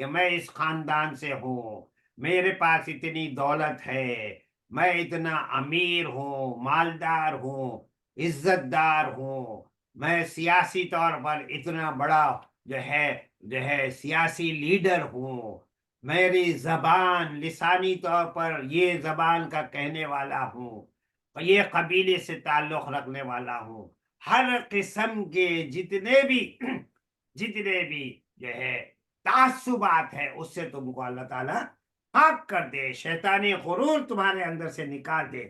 کہ میں اس خاندان سے ہوں, میرے پاس اتنی دولت ہے, میں اتنا امیر ہوں, مالدار ہوں, عزت دار ہوں, میں سیاسی طور پر اتنا بڑا جو ہے سیاسی لیڈر ہوں, میری زبان لسانی طور پر یہ زبان کا کہنے والا ہوں, اور یہ قبیلے سے تعلق رکھنے والا ہوں, ہر قسم کے جتنے بھی جو ہے تعصبات ہے اس سے تم کو اللہ تعالیٰ پاک کر دے, شیطانی غرور تمہارے اندر سے نکال دے.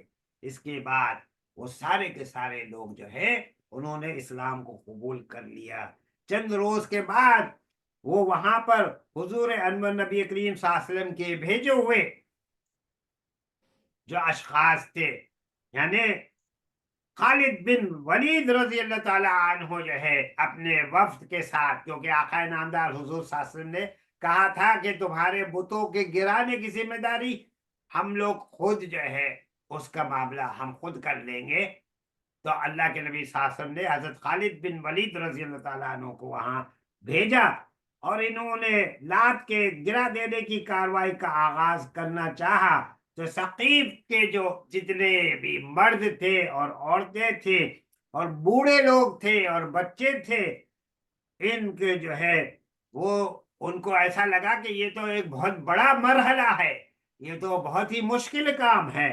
اس کے بعد وہ سارے کے سارے لوگ جو ہے انہوں نے اسلام کو قبول کر لیا. چند روز کے بعد وہ وہاں پر حضور انور نبی کریم صلی اللہ علیہ وسلم کے بھیجے ہوئے جو اشخاص تھے, یعنی خالد بن ولید رضی اللہ تعالیٰ عنہ جو ہے اپنے وفد کے ساتھ, کیونکہ آقا نامدار حضور صلی اللہ علیہ وسلم نے کہا تھا کہ تمہارے بتوں کے گرانے کی ذمہ داری ہم لوگ خود جو ہے اس کا معاملہ ہم خود کر لیں گے. تو اللہ کے نبی صلی اللہ علیہ وسلم نے حضرت خالد بن ولید رضی اللہ تعالیٰ عنہ کو وہاں بھیجا, اور انہوں نے لات کے گرا دینے کی کاروائی کا آغاز کرنا چاہا. تو ثقیف کے جو جتنے بھی مرد تھے اور عورتیں تھے اور بوڑھے لوگ تھے اور بچے تھے, ان کے جو ہے وہ ان کو ایسا لگا کہ یہ تو ایک بہت بڑا مرحلہ ہے, یہ تو بہت ہی مشکل کام ہے.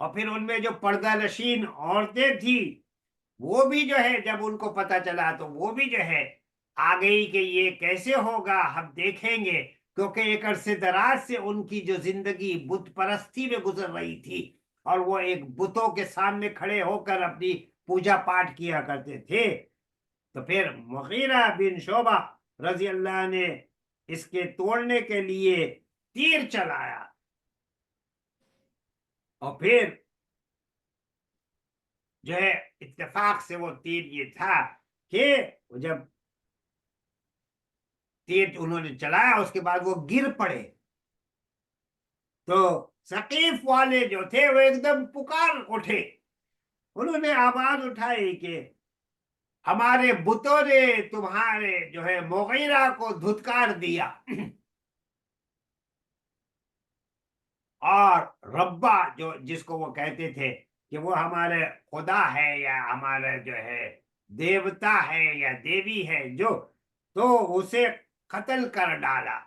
اور پھر ان میں جو پردہ نشین عورتیں تھی وہ بھی جو ہے جب ان کو پتہ چلا تو وہ بھی جو ہے آ گئی کہ یہ کیسے ہوگا, ہم دیکھیں گے, کیونکہ ایک عرصے دراز سے ان کی جو زندگی بت پرستی میں گزر رہی تھی اور وہ ایک بتوں کے سامنے کھڑے ہو کر اپنی پوجا پاٹ کیا کرتے تھے. تو پھر مغیرہ بن شعبہ رضی اللہ نے اس کے توڑنے کے لیے تیر چلایا, اور پھر جو ہے اتفاق سے وہ تیر یہ تھا کہ جب تیر انہوں نے چلایا اس کے بعد وہ گر پڑے, تو ثقیف والے جو تھے وہ ایک دم پکار اٹھے, انہوں نے آواز اٹھائی کہ ہمارے بتوں نے تمہارے جو ہے مغیرہ کو دھتکار دیا, اور ربا جو جس کو وہ کہتے تھے کہ وہ ہمارے خدا ہے یا ہمارا جو ہے دیوتا ہے یا دیوی ہے جو, تو اسے قتل کر ڈالا.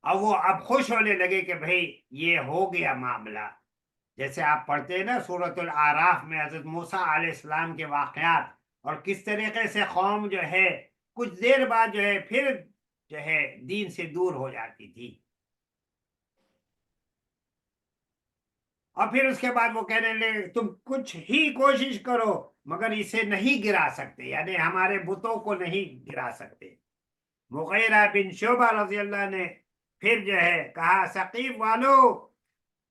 اب وہ اب خوش ہونے لگے کہ بھئی یہ ہو گیا معاملہ. جیسے آپ پڑھتے ہیں نا سورۃ الاعراف میں حضرت موسیٰ علیہ السلام کے واقعات, اور کس طریقے سے قوم جو ہے کچھ دیر بعد جو ہے پھر جو ہے دین سے دور ہو جاتی تھی, اور پھر اس کے بعد وہ کہنے لگے تم کچھ ہی کوشش کرو مگر اسے نہیں گرا سکتے, یعنی ہمارے بتوں کو نہیں گرا سکتے. مغیرہ بن شعبہ رضی اللہ نے پھر جو ہے کہا ثقیف والو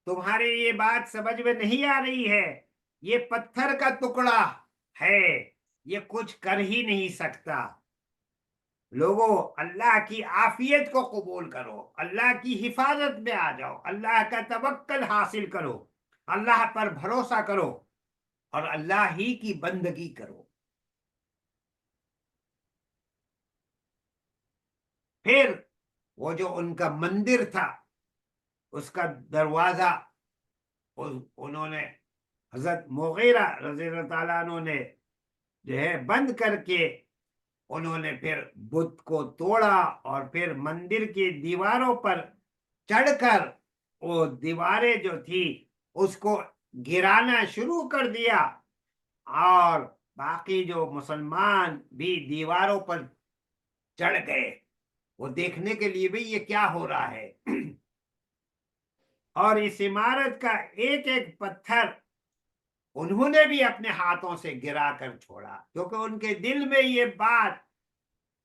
تمہاری یہ بات سمجھ میں نہیں آ رہی ہے, یہ پتھر کا ٹکڑا ہے, یہ کچھ کر ہی نہیں سکتا. لوگوں اللہ کی عافیت کو قبول کرو, اللہ کی حفاظت میں آ جاؤ, اللہ کا توکل حاصل کرو, اللہ پر بھروسہ کرو اور اللہ ہی کی بندگی کرو. پھر وہ جو ان کا مندر تھا اس کا دروازہ انہوں نے حضرت مغیرہ رضی اللہ تعالیٰ عنہ نے جو ہے بند کر کے انہوں نے پھر بت کو توڑا, اور پھر مندر کی دیواروں پر چڑھ کر وہ دیواریں جو تھی اس کو گرانا شروع کر دیا, اور باقی جو مسلمان بھی دیواروں پر چڑھ گئے وہ دیکھنے کے لیے بھی یہ کیا ہو رہا ہے. اور اس عمارت کا ایک ایک پتھر انہوں نے بھی اپنے ہاتھوں سے گرا کر چھوڑا, کیونکہ ان کے دل میں یہ بات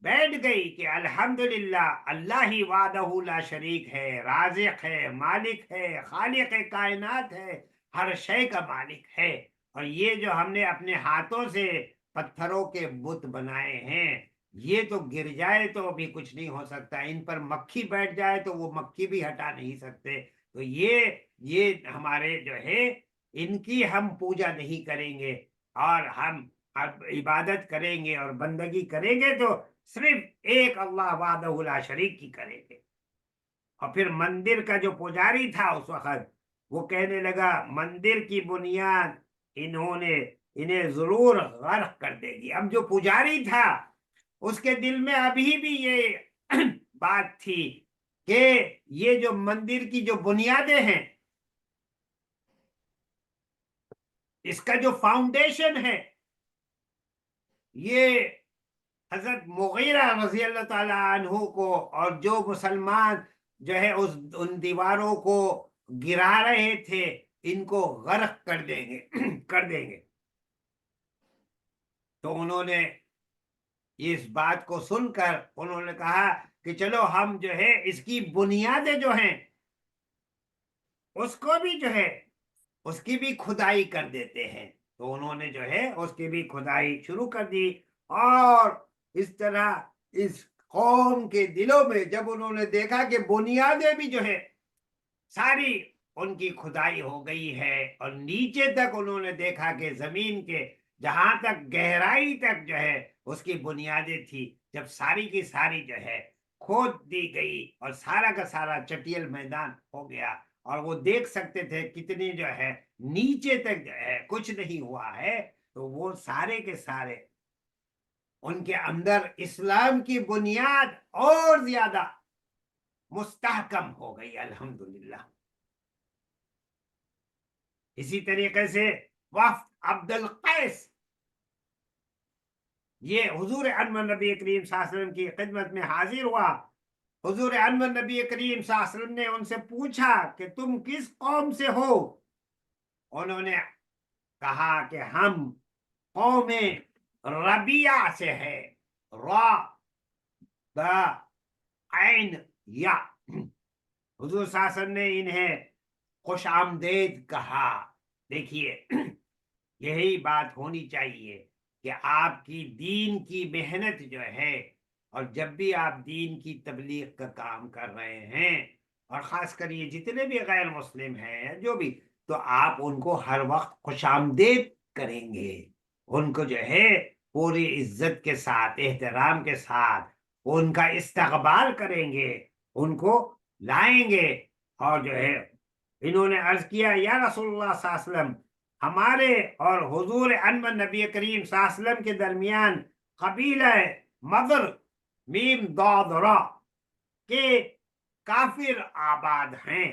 بیٹھ گئی کہ الحمدللہ اللہ ہی وحدہ لا شریک ہے, رازق ہے, مالک ہے, خالق کائنات ہے, ہر شے کا مالک ہے, اور یہ جو ہم نے اپنے ہاتھوں سے پتھروں کے بت بنائے ہیں یہ تو گر جائے تو بھی کچھ نہیں ہو سکتا, ان پر مکھی بیٹھ جائے تو وہ مکھی بھی ہٹا نہیں سکتے, تو یہ ہمارے جو ہے ان کی ہم پوجا نہیں کریں گے, اور ہم اب عبادت کریں گے اور بندگی کریں گے تو صرف ایک اللہ وحدہ لا شریک کی کریں گے۔ اور پھر مندر کا جو پجاری تھا اس وقت وہ کہنے لگا مندر کی بنیاد انہیں ضرور غرق کر دے گی۔ اب جو پجاری تھا اس کے دل میں ابھی بھی یہ بات تھی کہ یہ جو مندر کی جو بنیادیں ہیں، اس کا جو فاؤنڈیشن ہے، یہ حضرت مغیرہ رضی اللہ تعالی عنہ کو اور جو مسلمان جو ہے ان دیواروں کو گرا رہے تھے ان کو غرق کر دیں گے۔ تو انہوں نے اس بات کو سن کر انہوں نے کہا کہ چلو ہم جو ہے اس کی بنیادیں جو ہیں اس کو بھی جو ہے اس کی بھی کھدائی کر دیتے ہیں۔ تو انہوں نے جو ہے اس کی بھی کھدائی شروع کر دی، اور اس طرح اس قوم کے دلوں میں جب انہوں نے دیکھا کہ بنیادیں بھی جو ہے ساری ان کی کھدائی ہو گئی ہے، اور نیچے تک انہوں نے دیکھا کہ زمین کے جہاں تک گہرائی تک جو ہے اس کی بنیادیں تھی، جب ساری کی ساری جو ہے کھود دی گئی اور سارا کا سارا چٹیل میدان ہو گیا، اور وہ دیکھ سکتے تھے کتنی جو ہے نیچے تک جو ہے کچھ نہیں ہوا ہے، تو وہ سارے کے سارے ان کے اندر اسلام کی بنیاد اور زیادہ مستحکم ہو گئی، الحمدللہ۔ اسی طریقے سے وفد عبد القیس یہ حضور انور نبی کریم صلی اللہ علیہ وسلم کی خدمت میں حاضر ہوا۔ حضور انور نبی کریم صلی اللہ علیہ وسلم نے ان سے پوچھا کہ تم کس قوم سے ہو؟ انہوں نے کہا کہ ہم قوم ربیہ سے ہے، را با عین یا۔ حضور صلی اللہ علیہ وسلم نے انہیں خوش آمدید کہا۔ دیکھیے یہی بات ہونی چاہیے کہ آپ کی دین کی محنت جو ہے، اور جب بھی آپ دین کی تبلیغ کا کام کر رہے ہیں، اور خاص کر یہ جتنے بھی غیر مسلم ہیں جو بھی، تو آپ ان کو ہر وقت خوش آمدید کریں گے، ان کو جو ہے پوری عزت کے ساتھ احترام کے ساتھ ان کا استقبال کریں گے، ان کو لائیں گے۔ اور جو ہے انہوں نے عرض کیا یا رسول اللہ صلی اللہ علیہ وسلم، ہمارے اور حضور انور نبی کریم صلی اللہ علیہ وسلم کے درمیان قبیلہ مضر میم ضاد را کے کافر آباد ہیں،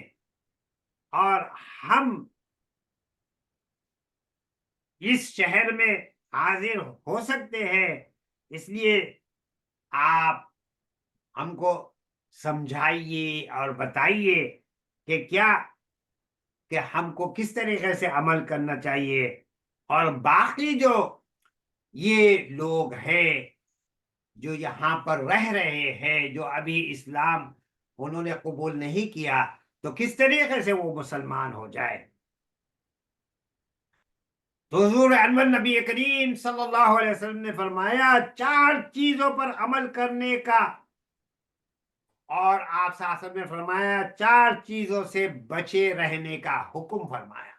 اور ہم اس شہر میں حاضر ہو سکتے ہیں، اس لیے آپ ہم کو سمجھائیے اور بتائیے کہ کیا کہ ہم کو کس طریقے سے عمل کرنا چاہیے۔ اور باقی جو یہ لوگ ہیں جو یہاں پر رہ رہے ہیں، جو ابھی اسلام انہوں نے قبول نہیں کیا، تو کس طریقے سے وہ مسلمان ہو جائے۔ تو حضور انور نبی کریم صلی اللہ علیہ وسلم نے فرمایا 4 چیزوں پر عمل کرنے کا، اور آپ صلی اللہ علیہ وسلم نے فرمایا 4 چیزوں سے بچے رہنے کا حکم فرمایا۔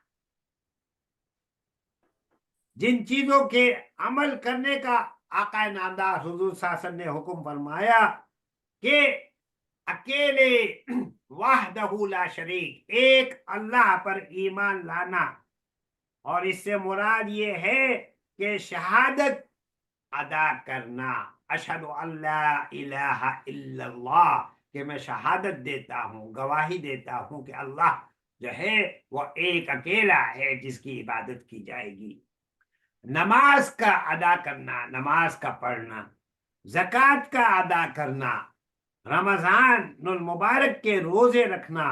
جن چیزوں کے عمل کرنے کا آقا نامدار حضور صلی اللہ علیہ وسلم نے حکم فرمایا کہ اکیلے وحدہ لا شریک، ایک اللہ پر ایمان لانا، اور اس سے مراد یہ ہے کہ شہادت ادا کرنا، اشہد ان لا الہ الا اللہ، کہ میں شہادت دیتا ہوں، گواہی دیتا ہوں کہ اللہ جو ہے وہ ایک اکیلا ہے جس کی عبادت کی جائے گی۔ نماز کا ادا کرنا، نماز کا پڑھنا، زکوٰۃ کا ادا کرنا، رمضان المبارک کے روزے رکھنا،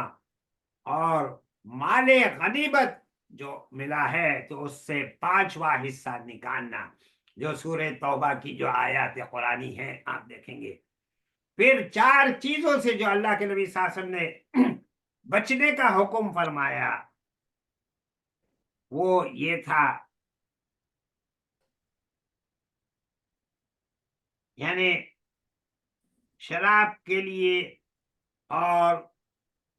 اور مال غنیمت جو ملا ہے تو اس سے 5واں حصہ نکالنا، جو سورہ توبہ کی جو آیات قرآنی ہیں آپ دیکھیں گے۔ پھر 4 چیزوں سے جو اللہ کے نبی صلی اللہ علیہ وسلم نے بچنے کا حکم فرمایا وہ یہ تھا، یعنی شراب کے لیے اور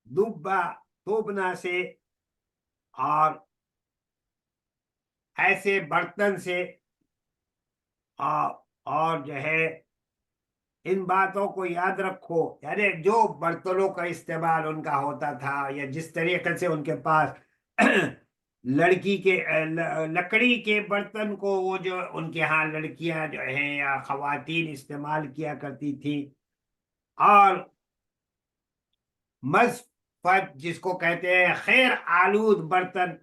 ڈوبنا سے، اور ایسے برتن سے اور جو ہے ان باتوں کو یاد رکھو، یعنی جو برتنوں کا استعمال ان کا ہوتا تھا یا جس طریقے سے ان کے پاس لکڑی کے برتن کو وہ جو ان کے ہاں لڑکیاں جو ہیں یا خواتین استعمال کیا کرتی تھی، اور مصفت جس کو کہتے ہیں خیر آلود برتن،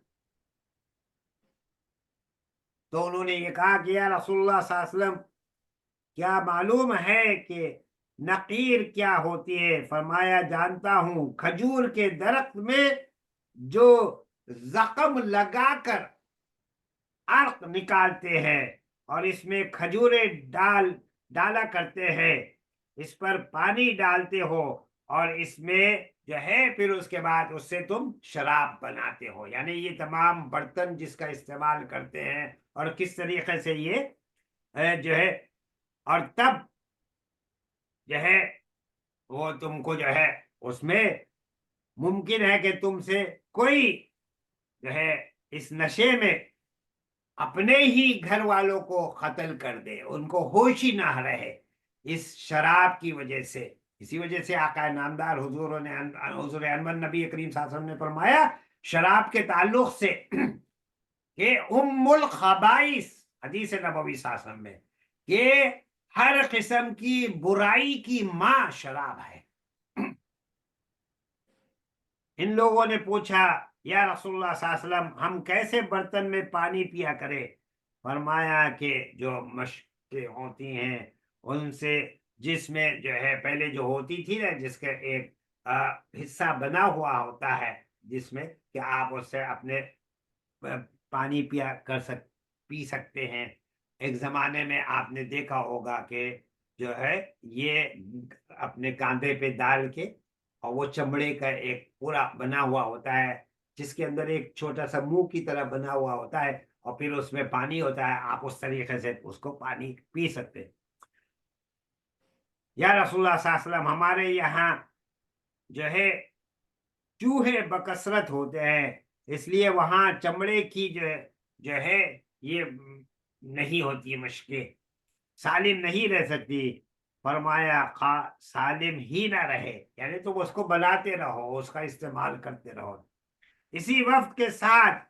تو انہوں نے یہ کہا کہ یا رسول اللہ صلی اللہ علیہ وسلم کیا معلوم ہے کہ نقیر کیا ہوتی ہے؟ فرمایا جانتا ہوں، کھجور کے درخت میں جو زخم لگا کر عرق نکالتے ہیں اور اس میں کھجوریں ڈالا کرتے ہیں، اس پر پانی ڈالتے ہو اور اس میں جو ہے پھر اس کے بعد اس سے تم شراب بناتے ہو، یعنی یہ تمام برتن جس کا استعمال کرتے ہیں اور کس طریقے سے یہ جو ہے، اور تب جو ہے وہ تم کو جو ہے اس میں ممکن ہے کہ تم سے کوئی جو ہے اس نشے میں اپنے ہی گھر والوں کو قتل کر دے، ان کو ہوش ہی نہ رہے اس شراب کی وجہ سے۔ اسی وجہ سے آقا نامدار حضور انور نبی کریم صلی اللہ علیہ وسلم نے فرمایا شراب کے تعلق سے کہ ام الخبائث، حدیث نبوی صلی اللہ علیہ وسلم میں، کہ ہر قسم کی برائی کی ماں شراب ہے۔ ان لوگوں نے پوچھا یا رسول اللہ صلی اللہ علیہ وسلم ہم کیسے برتن میں پانی پیا کرے؟ فرمایا کہ جو مشقیں ہوتی ہیں ان سے، جس میں جو ہے پہلے جو ہوتی تھی نا، جس کا ایک حصہ بنا ہوا ہوتا ہے جس میں کہ آپ اس سے اپنے پانی پی سکتے ہیں۔ ایک زمانے میں آپ نے دیکھا ہوگا کہ جو ہے یہ اپنے کاندھے پہ ڈال کے، اور وہ چمڑے کا ایک پورا بنا ہوا ہوتا ہے جس کے اندر ایک چھوٹا سا منہ کی طرح بنا ہوا ہوتا ہے اور پھر اس میں پانی ہوتا ہے، آپ اس طریقے سے اس کو پانی پی سکتے۔ یا رسول اللہ صلی اللہ علیہ وسلم ہمارے یہاں جو ہے چوہے بکثرت ہوتے ہیں، اس لیے وہاں چمڑے کی جو ہے یہ نہیں ہوتی، مشقیں سالم نہیں رہ سکتی۔ فرمایا سالم ہی نہ رہے، یعنی تم اس کو بناتے رہو، اس کا استعمال کرتے رہو۔ اسی وقت کے ساتھ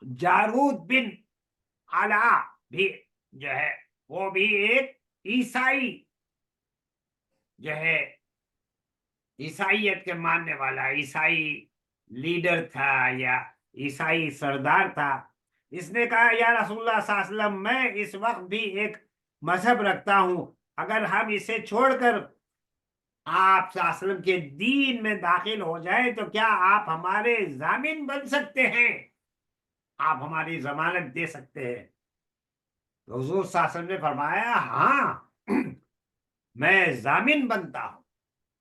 جارود بن علا بھی جو ہے وہ بھی ایک عیسائی جو ہے عیسائیت کے ماننے والا عیسائی لیڈر تھا یا عیسائی سردار تھا۔ اس نے کہا یا رسول اللہ صلی اللہ علیہ وسلم میں اس وقت بھی ایک مذہب رکھتا ہوں، اگر ہم اسے چھوڑ کر آپ صلی اللہ علیہ وسلم کے دین میں داخل ہو جائے تو کیا آپ ہمارے ضامن بن سکتے ہیں؟ آپ ہماری ضمانت دے سکتے ہیں؟ حضور صلی اللہ علیہ وسلم نے فرمایا ہاں میں ضامن بنتا ہوں،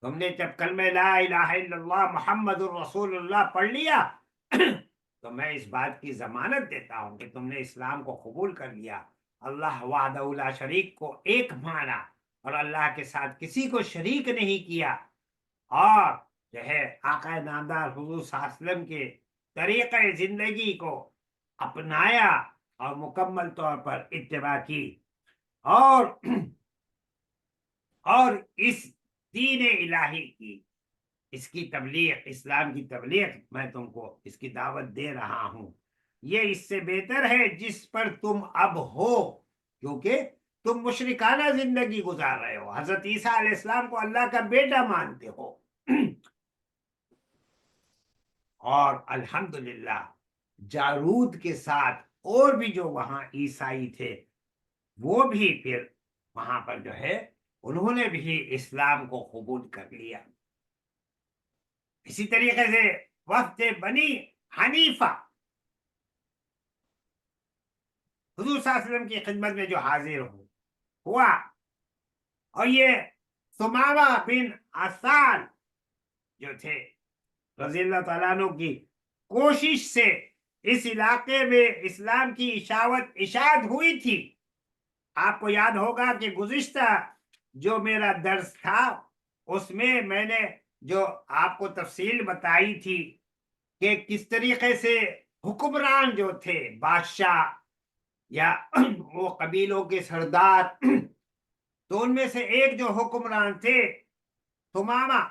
تم نے جب کلمہ لا الہ الا اللہ محمد الرسول اللہ پڑھ لیا تو میں اس بات کی ضمانت دیتا ہوں کہ تم نے اسلام کو قبول کر لیا، اللہ وحدہ لا شریک کو ایک مانا اور اللہ کے ساتھ کسی کو شریک نہیں کیا، اور جو ہے آقا نامدار حضور صلی اللہ علیہ وسلم کے طریقہ زندگی کو اپنایا اور مکمل طور پر اتباع کی، اور اس دین الہی کی، اس کی تبلیغ، اسلام کی تبلیغ میں تم کو اس کی دعوت دے رہا ہوں، یہ اس سے بہتر ہے جس پر تم اب ہو، کیونکہ تم مشرکانہ زندگی گزار رہے ہو، حضرت عیسیٰ علیہ السلام کو اللہ کا بیٹا مانتے ہو اور الحمدللہ جارود کے ساتھ اور بھی جو وہاں عیسائی تھے وہ بھی پھر وہاں پر جو ہے انہوں نے بھی اسلام کو قبول کر لیا۔ اسی طریقے سے وفد بنی حنیفہ حضور صلی اللہ علیہ وسلم کی خدمت میں جو حاضر ہوا، اور یہ ثمامہ بن عسال جو تھے رضی اللہ تعالیٰ عنہ کی کوشش سے اس علاقے میں اسلام کی اشاعت ہوئی تھی۔ آپ کو یاد ہوگا کہ گزشتہ جو میرا درس تھا اس میں نے جو آپ کو تفصیل بتائی تھی کہ کس طریقے سے حکمران جو تھے، بادشاہ یا وہ قبیلوں کے سردار، تو ان میں سے ایک جو حکمران تھے تمامہ،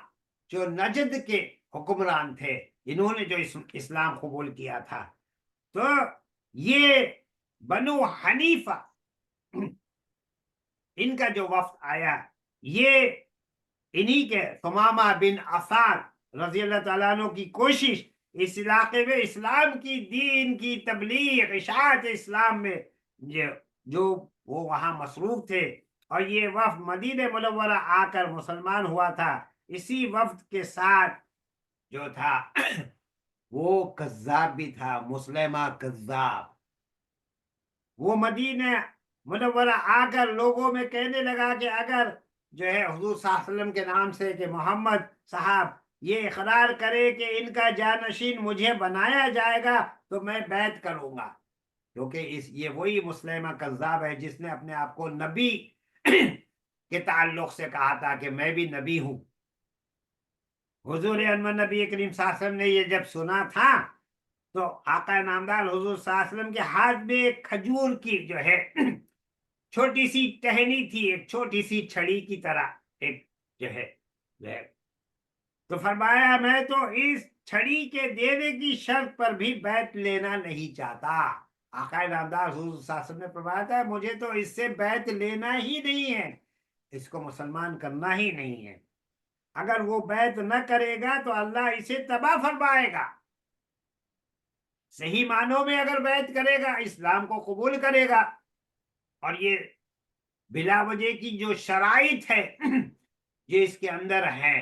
جو نجد کے حکمران تھے، انہوں نے جو اسلام قبول کیا تھا، تو یہ بنو حنیفہ ان کا جو وفد آیا، یہ انہی کے تمامہ بن عفان رضی اللہ تعالیٰ عنہ کی کوشش اس علاقے میں اسلام کی دین کی تبلیغ اشاعت اسلام میں جو وہ وہاں مصروف تھے، اور یہ وفد مدینہ منورہ آ کر مسلمان ہوا تھا۔ اسی وفد کے ساتھ جو تھا وہ کذاب بھی تھا، مسلمہ کذاب۔ وہ مدینہ منورہ آ کر لوگوں میں کہنے لگا کہ اگر جو ہے حضور صلی اللہ علیہ وسلم کے نام سے کہ محمد صاحب یہ اقرار کرے کہ ان کا جانشین مجھے بنایا جائے گا تو میں بیعت کروں گا، کیونکہ یہ وہی مسلمہ کذاب ہے جس نے اپنے آپ کو نبی کے تعلق سے کہا تھا کہ میں بھی نبی ہوں۔ حضور انور نبی کریم صلی اللہ علیہ وسلم نے یہ جب سنا تھا تو آقا نامدار حضور صلی اللہ علیہ وسلم کے ہاتھ میں ایک کھجور کی جو ہے چھوٹی سی ٹہنی تھی، ایک چھوٹی سی چھڑی کی طرح ایک جو ہے تو فرمایا میں تو اس چھڑی کے دینے کی شرط پر بھی بیعت لینا نہیں چاہتا۔ آقا نامدار حضور صلی اللہ علیہ وسلم نے فرمایا تھا مجھے تو اس سے بیعت لینا ہی نہیں ہے، اس کو مسلمان کرنا ہی نہیں ہے، اگر وہ بیعت نہ کرے گا تو اللہ اسے تباہ فرمائے گا۔ صحیح معنوں میں اگر بیعت کرے گا، اسلام کو قبول کرے گا، اور یہ بلا وجہ کی جو شرائط ہے جو اس کے اندر ہے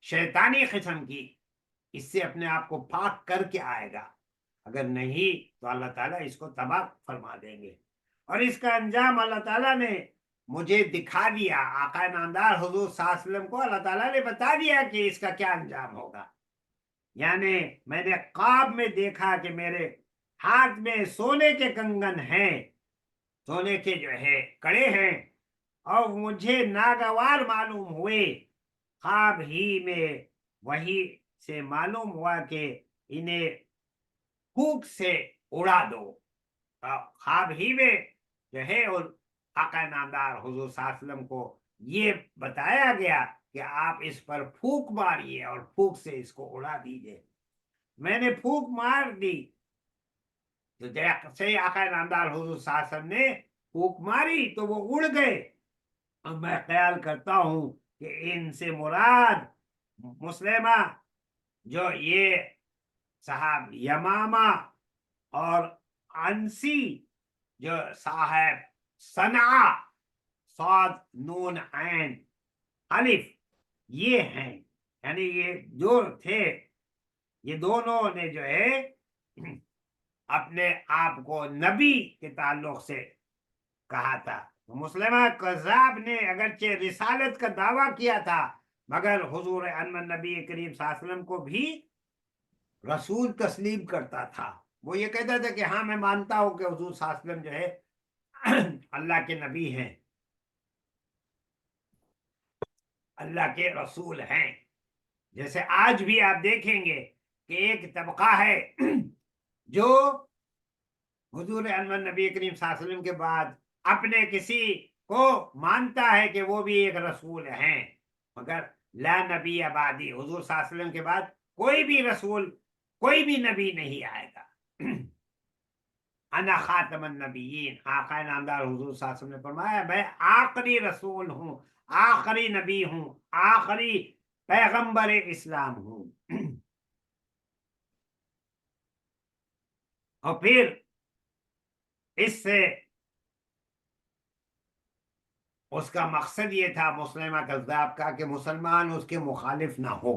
شیطانی قسم کی، اس سے اپنے آپ کو پاک کر کے آئے گا، اگر نہیں تو اللہ تعالیٰ اس کو تباہ فرما دیں گے۔ اور اس کا انجام اللہ تعالیٰ نے مجھے دکھا دیا، آقا نامدار حضور صلی اللہ علیہ وسلم کو اللہ تعالیٰ نے بتا دیا کہ اس کا کیا انجام ہوگا۔ یعنی میں نے خواب میں دیکھا کہ میرے ہاتھ میں سونے کے کنگن ہیں، سونے کے جو ہے کڑے ہیں، اور مجھے ناگوار معلوم ہوئے، خواب ہی میں وہی سے معلوم ہوا کہ انہیں پھونک سے اڑا دو۔ خواب ہی میں جو ہے آقا نامدار حضور صلی اللہ علیہ وسلم کو یہ بتایا گیا کہ آپ اس پر پھونک ماریے اور پھونک سے اس کو اڑا دیجئے۔ میں نے پھونک مار دی تو جیسے آقا نامدار حضور صلی اللہ علیہ وسلم نے پھونک ماری تو وہ اڑ گئے، اور میں خیال کرتا ہوں کہ ان سے مراد مسلمہ جو یہ صاحب یمامہ اور انسی جو صاحب صنعا صاد نون عین الف یہ ہیں، یعنی یہ جو تھے یہ دونوں نے جو ہے اپنے آپ کو نبی کے تعلق سے کہا تھا۔ مسلمہ کذاب نے اگرچہ رسالت کا دعویٰ کیا تھا، مگر حضور انور نبی کریم صلی اللہ علیہ وسلم کو بھی رسول تسلیم کرتا تھا۔ وہ یہ کہتا تھا کہ ہاں میں مانتا ہوں کہ حضور صلی اللہ علیہ وسلم جو ہے اللہ کے نبی ہیں، اللہ کے رسول ہیں۔ جیسے آج بھی آپ دیکھیں گے کہ ایک طبقہ ہے جو حضور انور نبی کریم صلی اللہ علیہ وسلم کے بعد اپنے کسی کو مانتا ہے کہ وہ بھی ایک رسول ہیں، مگر لا نبی بعدی، حضور صلی اللہ علیہ وسلم کے بعد کوئی بھی رسول کوئی بھی نبی نہیں آئے گا۔ انا خاتم النبیین، آقا نامدار حضور صلی اللہ علیہ وسلم نے فرمایا میں آخری رسول ہوں، آخری نبی ہوں، آخری پیغمبر اسلام ہوں۔ اور پھر اس سے اس کا مقصد یہ تھا مسلمہ کذاب کا کہ مسلمان اس کے مخالف نہ ہو۔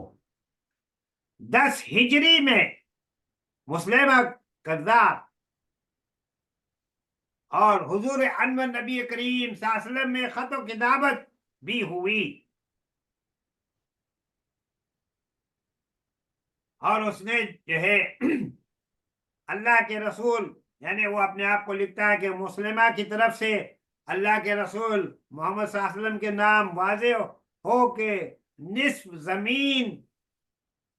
10 ہجری میں مسلمہ کذاب اور حضور انور نبی کریم صلی اللہ علیہ وسلم میں خط و کتابت بھی ہوئی، اور اس نے جو ہے اللہ کے رسول، یعنی وہ اپنے آپ کو لکھتا ہے کہ مسلمہ کی طرف سے اللہ کے رسول محمد صلی اللہ علیہ وسلم کے نام واضح ہو کہ نصف زمین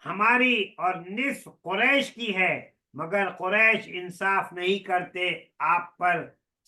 ہماری اور نصف قریش کی ہے، مگر قریش انصاف نہیں کرتے، آپ پر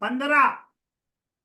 15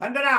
15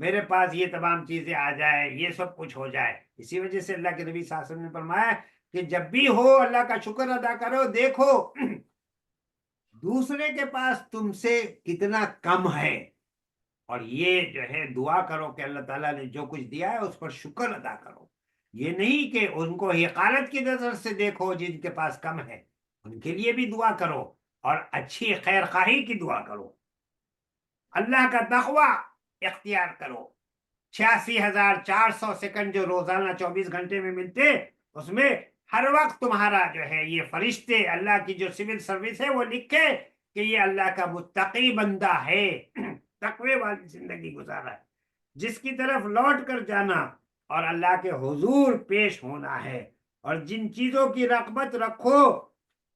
میرے پاس یہ تمام چیزیں آ جائے، یہ سب کچھ ہو جائے۔ اسی وجہ سے اللہ کے نبی صلی اللہ علیہ وسلم نے فرمایا کہ جب بھی ہو اللہ کا شکر ادا کرو، دیکھو دوسرے کے پاس تم سے کتنا کم ہے، اور یہ جو ہے دعا کرو کہ اللہ تعالیٰ نے جو کچھ دیا ہے اس پر شکر ادا کرو۔ یہ نہیں کہ ان کو حقارت کی نظر سے دیکھو جن کے پاس کم ہے، ان کے لیے بھی دعا کرو اور اچھی خیر خواہی کی دعا کرو، اللہ کا تقوی اختیار کرو۔ 86,400 سیکنڈ جو روزانہ 24 گھنٹے میں ملتے، اس میں ہر وقت تمہارا جو ہے یہ فرشتے اللہ کی جو سول سروس ہے وہ لکھے کہ یہ اللہ کا متقی بندہ ہے، تقوی والی زندگی گزارا ہے، جس کی طرف لوٹ کر جانا اور اللہ کے حضور پیش ہونا ہے۔ اور جن چیزوں کی رغبت رکھو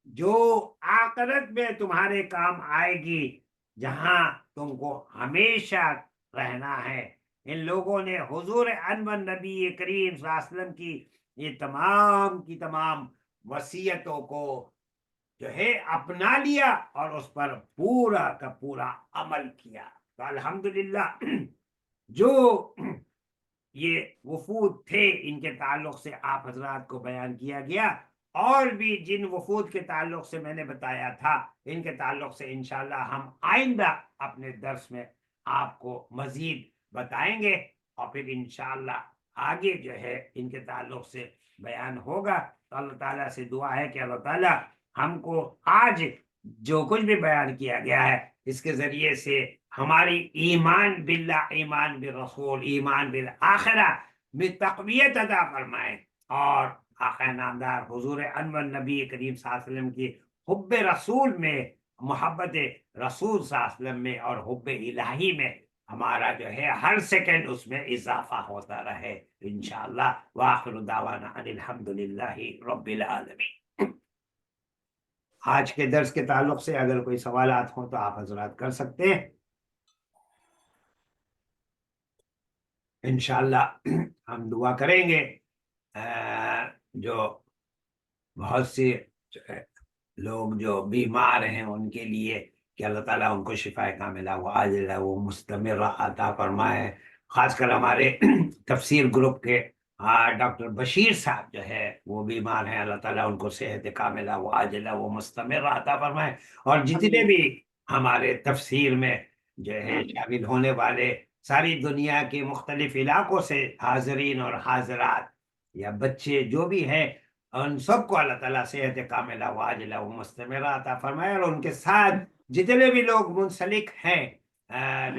جو آخرت میں تمہارے کام آئے گی، جہاں تم کو ہمیشہ رہنا ہے۔ ان لوگوں نے حضور انور نبی کریم صلی اللہ علیہ وسلم کی یہ تمام کی تمام وصیتوں کو جو ہے اپنا لیا اور اس پر پورا کا پورا عمل کیا۔ تو الحمدللہ جو یہ وفود تھے ان کے تعلق سے آپ حضرات کو بیان کیا گیا، اور بھی جن وفود کے تعلق سے میں نے بتایا تھا ان کے تعلق سے انشاءاللہ ہم آئندہ اپنے درس میں آپ کو مزید بتائیں گے، اور پھر انشاءاللہ آگے جو ہے ان کے تعلق سے بیان ہوگا۔ تو اللہ تعالیٰ سے دعا ہے کہ اللہ تعالیٰ ہم کو آج جو کچھ بھی بیان کیا گیا ہے اس کے ذریعے سے ہماری ایمان باللہ، ایمان بالرسول، ایمان بالآخرہ میں تقویت عطا فرمائے، اور آقا نامدار حضور انور نبی کریم صلی اللہ علیہ وسلم کی حب رسول میں، محبت رسول صلی اللہ علیہ وسلم میں اور حب الہی میں ہمارا جو ہے ہر سیکنڈ اس میں اضافہ ہوتا رہے انشاءاللہ۔ وآخر دعوانا ان الحمدللہ رب العالمین۔ آج کے درس کے تعلق سے اگر کوئی سوالات ہوں تو آپ حضرات کر سکتے ہیں انشاءاللہ۔ ہم دعا کریں گے جو بہت سے لوگ جو بیمار ہیں ان کے لیے کہ اللہ تعالیٰ ان کو شفا کاملہ و عاجلہ و مستمرہ عطا فرمائے۔ خاص کر ہمارے تفسیر گروپ کے ڈاکٹر بشیر صاحب جو ہے وہ بیمار ہیں، اللہ تعالیٰ ان کو صحت کاملہ و عاجلہ و مستمرہ عطا فرمائے، اور جتنے بھی ہمارے تفسیر میں جو ہے شامل ہونے والے ساری دنیا کے مختلف علاقوں سے حاضرین اور حاضرات یا بچے جو بھی ہیں، ان سب کو اللہ تعالیٰ صحت کاملہ و عاجلہ و مستمرہ عطا فرمائے، اور ان کے ساتھ جتنے بھی لوگ منسلک ہیں،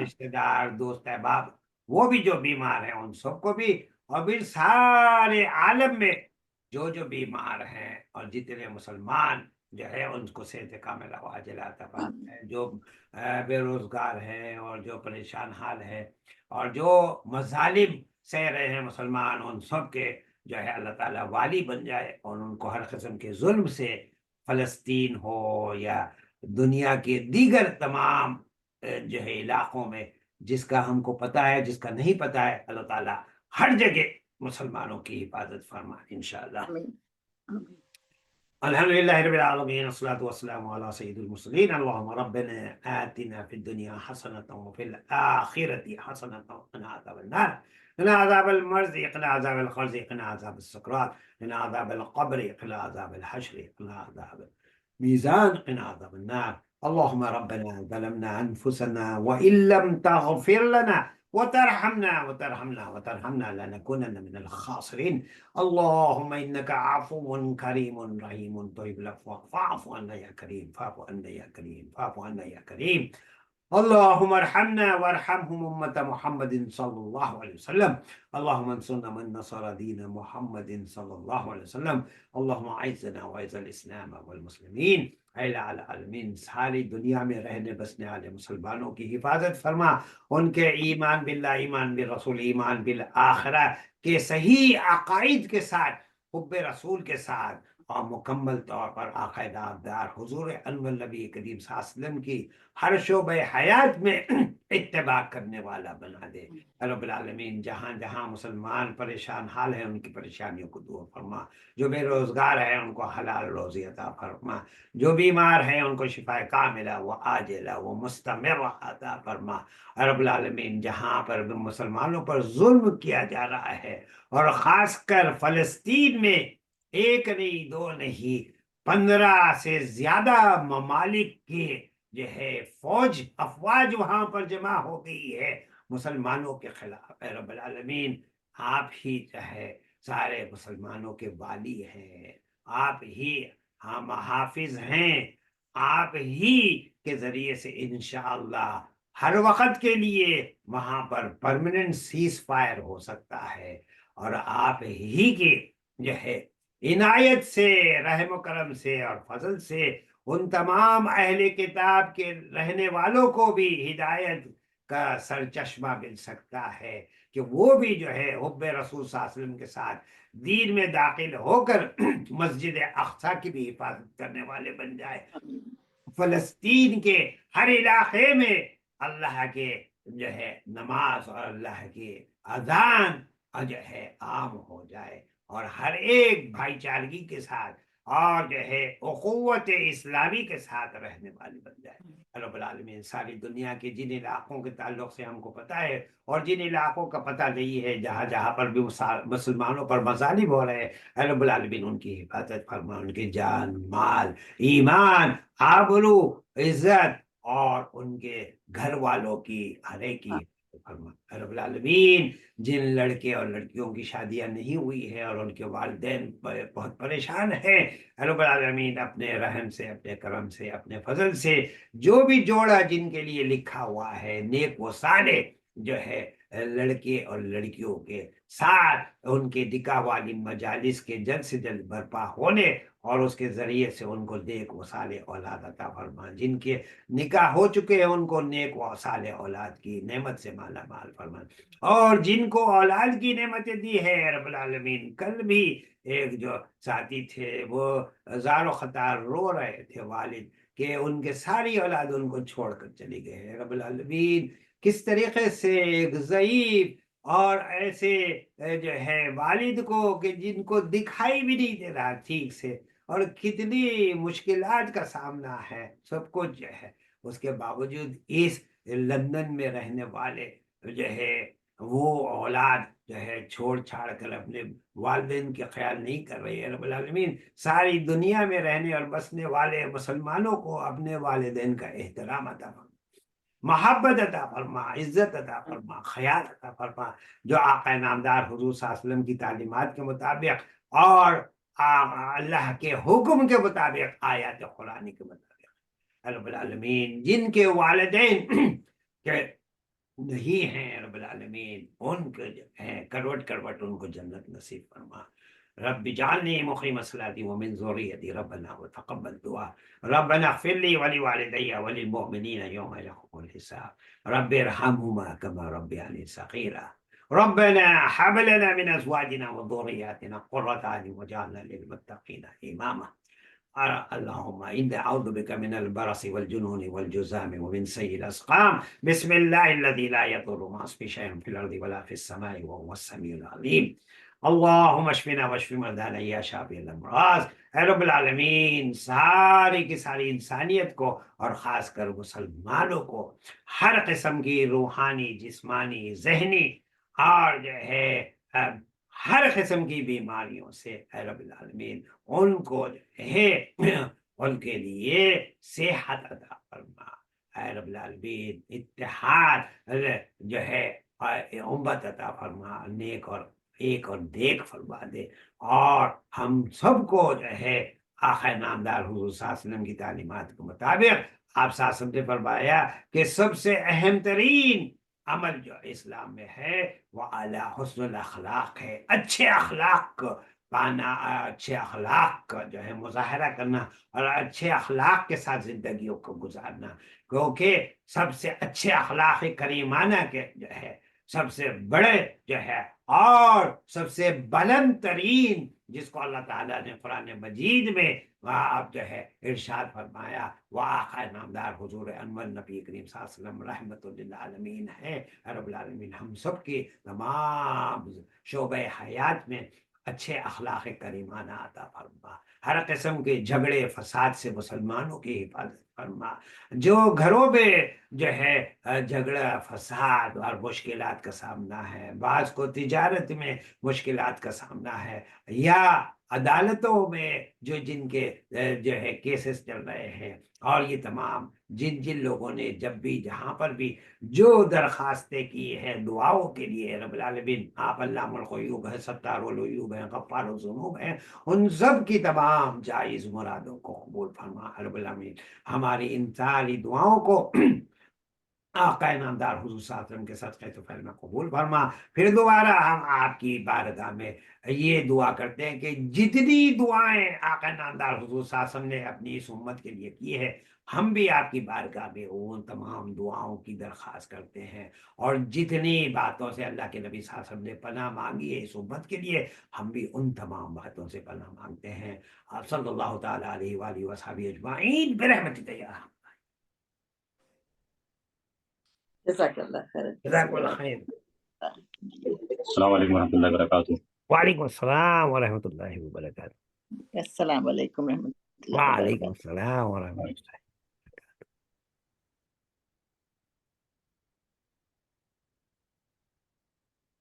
رشتہ دار، دوست احباب، وہ بھی جو بیمار ہیں ان سب کو بھی، اور پھر سارے عالم میں جو جو بیمار ہیں اور جتنے مسلمان جو ہے ان کو صحت کاملہ و عاجلہ عطا فرمائے، جو بے روزگار ہیں اور جو پریشان حال ہیں اور جو مظالم سہ رہے ہیں مسلمان، ان سب کے جو ہے اللہ تعالیٰ والی بن جائے، اور ان کو ہر قسم کے ظلم سے، فلسطین ہو یا دنیا کے دیگر تمام جو ہے علاقوں میں، جس کا ہم کو پتہ ہے جس کا نہیں پتہ ہے، اللہ تعالیٰ ہر جگہ مسلمانوں کی حفاظت فرمائے انشاءاللہ۔ الحمدللہ رب العالمین، والصلاة والسلام علی سید المرسلین۔ اللہم ربنا آتنا فی الدنیا حسنة وفی الآخرة حسنة وقنا عذاب النار، قنا عذاب المرض، قنا عذاب الخرز، قنا عذاب السکرات، قنا عذاب القبر، قنا عذاب الحشر، قنا عذاب الميزان، قنا عذاب النار۔ اللهم ربنا ظلمنا أنفسنا وإن لم تغفر لنا وترحمنا لنكونن من الخاسرين۔ اللهم إنك عفو كريم رحيم طيب العفو، فاعف عنا يا كريم، فاعف عنا يا كريم، فاعف عنا يا كريم۔ اللهم ارحمنا وارحمهم أمة محمد صلى الله عليه وسلم۔ اللهم انصرنا من نصر دين محمد صلى الله عليه وسلم۔ اللهم اعزنا واعز الإسلام والمسلمين۔ اے العالمین، ساری دنیا میں رہنے بسنے والے مسلمانوں کی حفاظت فرما، ان کے ایمان باللہ، ایمان بالرسول، ایمان بالآخرہ کے صحیح عقائد کے ساتھ، حب رسول کے ساتھ، اور مکمل طور پر آقا نامدار حضور انور نبی کریم صلی اللہ علیہ وسلم کی ہر شعبہ حیات میں اتباع کرنے والا بنا دے رب العالمین۔ جہاں جہاں مسلمان پریشان حال ہیں ان کی پریشانیوں کو دور فرما، جو بے روزگار ہیں ان کو حلال روزی عطا فرما، جو بیمار ہیں ان کو شفا کاملہ و عاجلہ و مستمر عطا فرما رب العالمین۔ جہاں پر بھی مسلمانوں پر ظلم کیا جا رہا ہے، اور خاص کر فلسطین میں ایک نہیں دو نہیں 15 سے زیادہ ممالک کی جو ہے افواج وہاں پر جمع ہو گئی ہے مسلمانوں کے خلاف، اے رب العالمین آپ ہی جو ہے سارے مسلمانوں کے والی ہیں، آپ ہی ہم حافظ ہیں، آپ ہی کے ذریعے سے انشاءاللہ ہر وقت کے لیے وہاں پر پرماننٹ سیز فائر ہو سکتا ہے، اور آپ ہی کی جو ہے عنایت سے، رحم و کرم سے اور فضل سے ان تمام اہل کتاب کے رہنے والوں کو بھی ہدایت کا سرچشمہ مل سکتا ہے کہ وہ بھی جو ہے حب رسول صلی اللہ علیہ وسلم کے ساتھ دین میں داخل ہو کر مسجد اقصی کی بھی حفاظت کرنے والے بن جائے، فلسطین کے ہر علاقے میں اللہ کے جو ہے نماز اور اللہ کی اذان جو ہے عام ہو جائے، اور ہر ایک بھائی چارگی کے ساتھ اور جو ہے اخوت اسلامی کے ساتھ رہنے والی بن جائے رب العالمین۔ ساری دنیا کے جن علاقوں کے تعلق سے ہم کو پتہ ہے اور جن علاقوں کا پتہ نہیں ہے، جہاں جہاں پر بھی مسلمانوں پر مظالم ہو رہے ہیں رب العالمین ان کی حفاظت فرما، ان کی جان مال ایمان آبرو عزت اور ان کے گھر والوں کی ہر ایک کی فرما رب العالمین۔ جن لڑکے اور لڑکیوں کی شادیاں نہیں ہوئی ہیں اور ان کے والدین بہت پریشان ہیں رب العالمین، اپنے رحم سے، اپنے کرم سے، اپنے فضل سے جو بھی جوڑا جن کے لیے لکھا ہوا ہے نیک و صالح جو ہے لڑکے اور لڑکیوں کے ساتھ ان کے نکاح والی مجالس کے جلد سے جلد برپا ہونے اور اس کے ذریعے سے ان کو نیک و صالح اولاد عطا فرما، جن کے نکاح ہو چکے ہیں ان کو نیک و صالح اولاد کی نعمت سے مالا مال فرما، اور جن کو اولاد کی نعمتیں دی ہے رب العالمین۔ کل بھی ایک جو ساتھی تھے وہ زار و خطار رو رہے تھے والد کہ ان کے ساری اولاد ان کو چھوڑ کر چلی گئے ہیں رب العالمین۔ کس طریقے سے ایک ضعیف اور ایسے جو ہے والد کو کہ جن کو دکھائی بھی نہیں دے رہا ٹھیک سے، اور کتنی مشکلات کا سامنا ہے سب کچھ جو ہے، اس کے باوجود اس لندن میں رہنے والے جو ہے وہ اولاد جو ہے چھوڑ چھاڑ کر اپنے والدین کے خیال نہیں کر رہی ہے رب العالمین۔ ساری دنیا میں رہنے اور بسنے والے مسلمانوں کو اپنے والدین کا احترام عطا فرما، محبت عطا فرما، عزت عطا فرما، خیال عطا فرما، جو آقا نامدار حضور صلی اللہ علیہ وسلم کی تعلیمات کے مطابق اور اللہ کے حکم کے مطابق، آیات قرآنی کے مطابق رب العالمین، جن کے والدین کے نہیں ہیں رب العالمین ان کے ہیں کروٹ کروٹ ان کو جنت نصیب فرما۔ رب اجعلنی مقیم الصلاۃ ومن ذریتی ربنا وتقبل دعاء ربنا اغفر لي ولوالدي وللمؤمنين يوم يقوم الحساب رب ارحمهما كما ربياني صغيرا ربنا هب لنا من ازواجنا وذرياتنا قرة اعين واجعلنا للمتقين اماما اللهم إني أعوذ بك من البرص والجنون والجذام ومن سيء الأسقام بسم الله الذي لا يضر مع اسمه شيء في الأرض ولا في السماء وهو السميع العليم اللهم اشفنا واشف مرضانا يا شافي الأمراض۔ اے رب العالمین ساری کی ساری انسانیت کو اور خاص کر مسلمانوں کو ہر قسم کی روحانی جسمانی ذہنی اور جو ہے ہر قسم کی بیماریوں سے اے رب العالمین ان کو جو ہے ان کے لیے صحت عطا فرما اے رب العالمین، اتحاد جو ہے امت عطا فرما، نیک اور ایک اور دیکھ فرما دے، اور ہم سب کو جو ہے آقا نامدار حضور صلی اللہ علیہ وسلم کی تعلیمات کے مطابق آپ صلی اللہ علیہ وسلم نے فرمایا کہ سب سے اہم ترین عمل جو اسلام میں ہے وہ اعلی حسن الاخلاق ہے، اچھے اخلاق پانا، اچھے اخلاق کا جو ہے مظاہرہ کرنا اور اچھے اخلاق کے ساتھ زندگیوں کو گزارنا، کیونکہ سب سے اچھے اخلاق کریمانہ کے جو ہے سب سے بڑے جو ہے اور سب سے بلند ترین جس کو اللہ تعالیٰ نے قرآن مجید میں آپ جو ہے ارشاد فرمایا وہ آقا نامدار حضور انور نبی کریم صلی اللہ علیہ وسلم رحمت للعالمین ہے رب العالمین ہم سب کے تمام شعبہ حیات میں اچھے اخلاق کریمانہ عطا فرما، ہر قسم کے جھگڑے فساد سے مسلمانوں کی حفاظت فرما، جو گھروں میں جو ہے جھگڑا فساد اور مشکلات کا سامنا ہے، بعض کو تجارت میں مشکلات کا سامنا ہے، یا عدالتوں میں جن کے جو ہے کیسز چل رہے ہیں، اور یہ تمام جن لوگوں نے جب بھی جہاں پر بھی جو درخواستیں کی ہیں دعاؤں کے لیے رب العالمین آپ علام الغیوب ہے، ستار العیوب ہے، غفار الذنوب ہے، ان سب کی تمام جائز مرادوں کو قبول فرما رب العالمین، ہماری ان ساری دعاؤں کو آقا نامدار حضور صلی اللہ علیہ وسلم کے صدقے طفیل میں قبول فرما۔ پھر دوبارہ ہم آپ کی بارگاہ میں یہ دعا کرتے ہیں کہ جتنی دعائیں آقا نامدار حضور صلی اللہ علیہ وسلم نے اپنی اس امت کے لیے کی ہے، ہم بھی آپ کی بارگاہ میں ان تمام دعاؤں کی درخواست کرتے ہیں، اور جتنی باتوں سے اللہ کے نبی صلی اللہ علیہ وسلم نے پناہ مانگی ہے اس امت کے لیے، ہم بھی ان تمام باتوں سے پناہ مانگتے ہیں۔ آپ صلی اللہ تعالیٰ علیہ وآلہ وصحبہ اجمعین برحمتک یا ارحم۔ جزاک اللہ خیر. جزاک اللہ خیر۔ السلام علیکم ورحمۃ اللہ وبرکاتہ۔ وعلیکم السلام ورحمۃ اللہ وبرکاتہ۔ السلام علیکم ورحمۃ اللہ وعلیکم وبرکاتہ. السلام ورحمۃ اللہ۔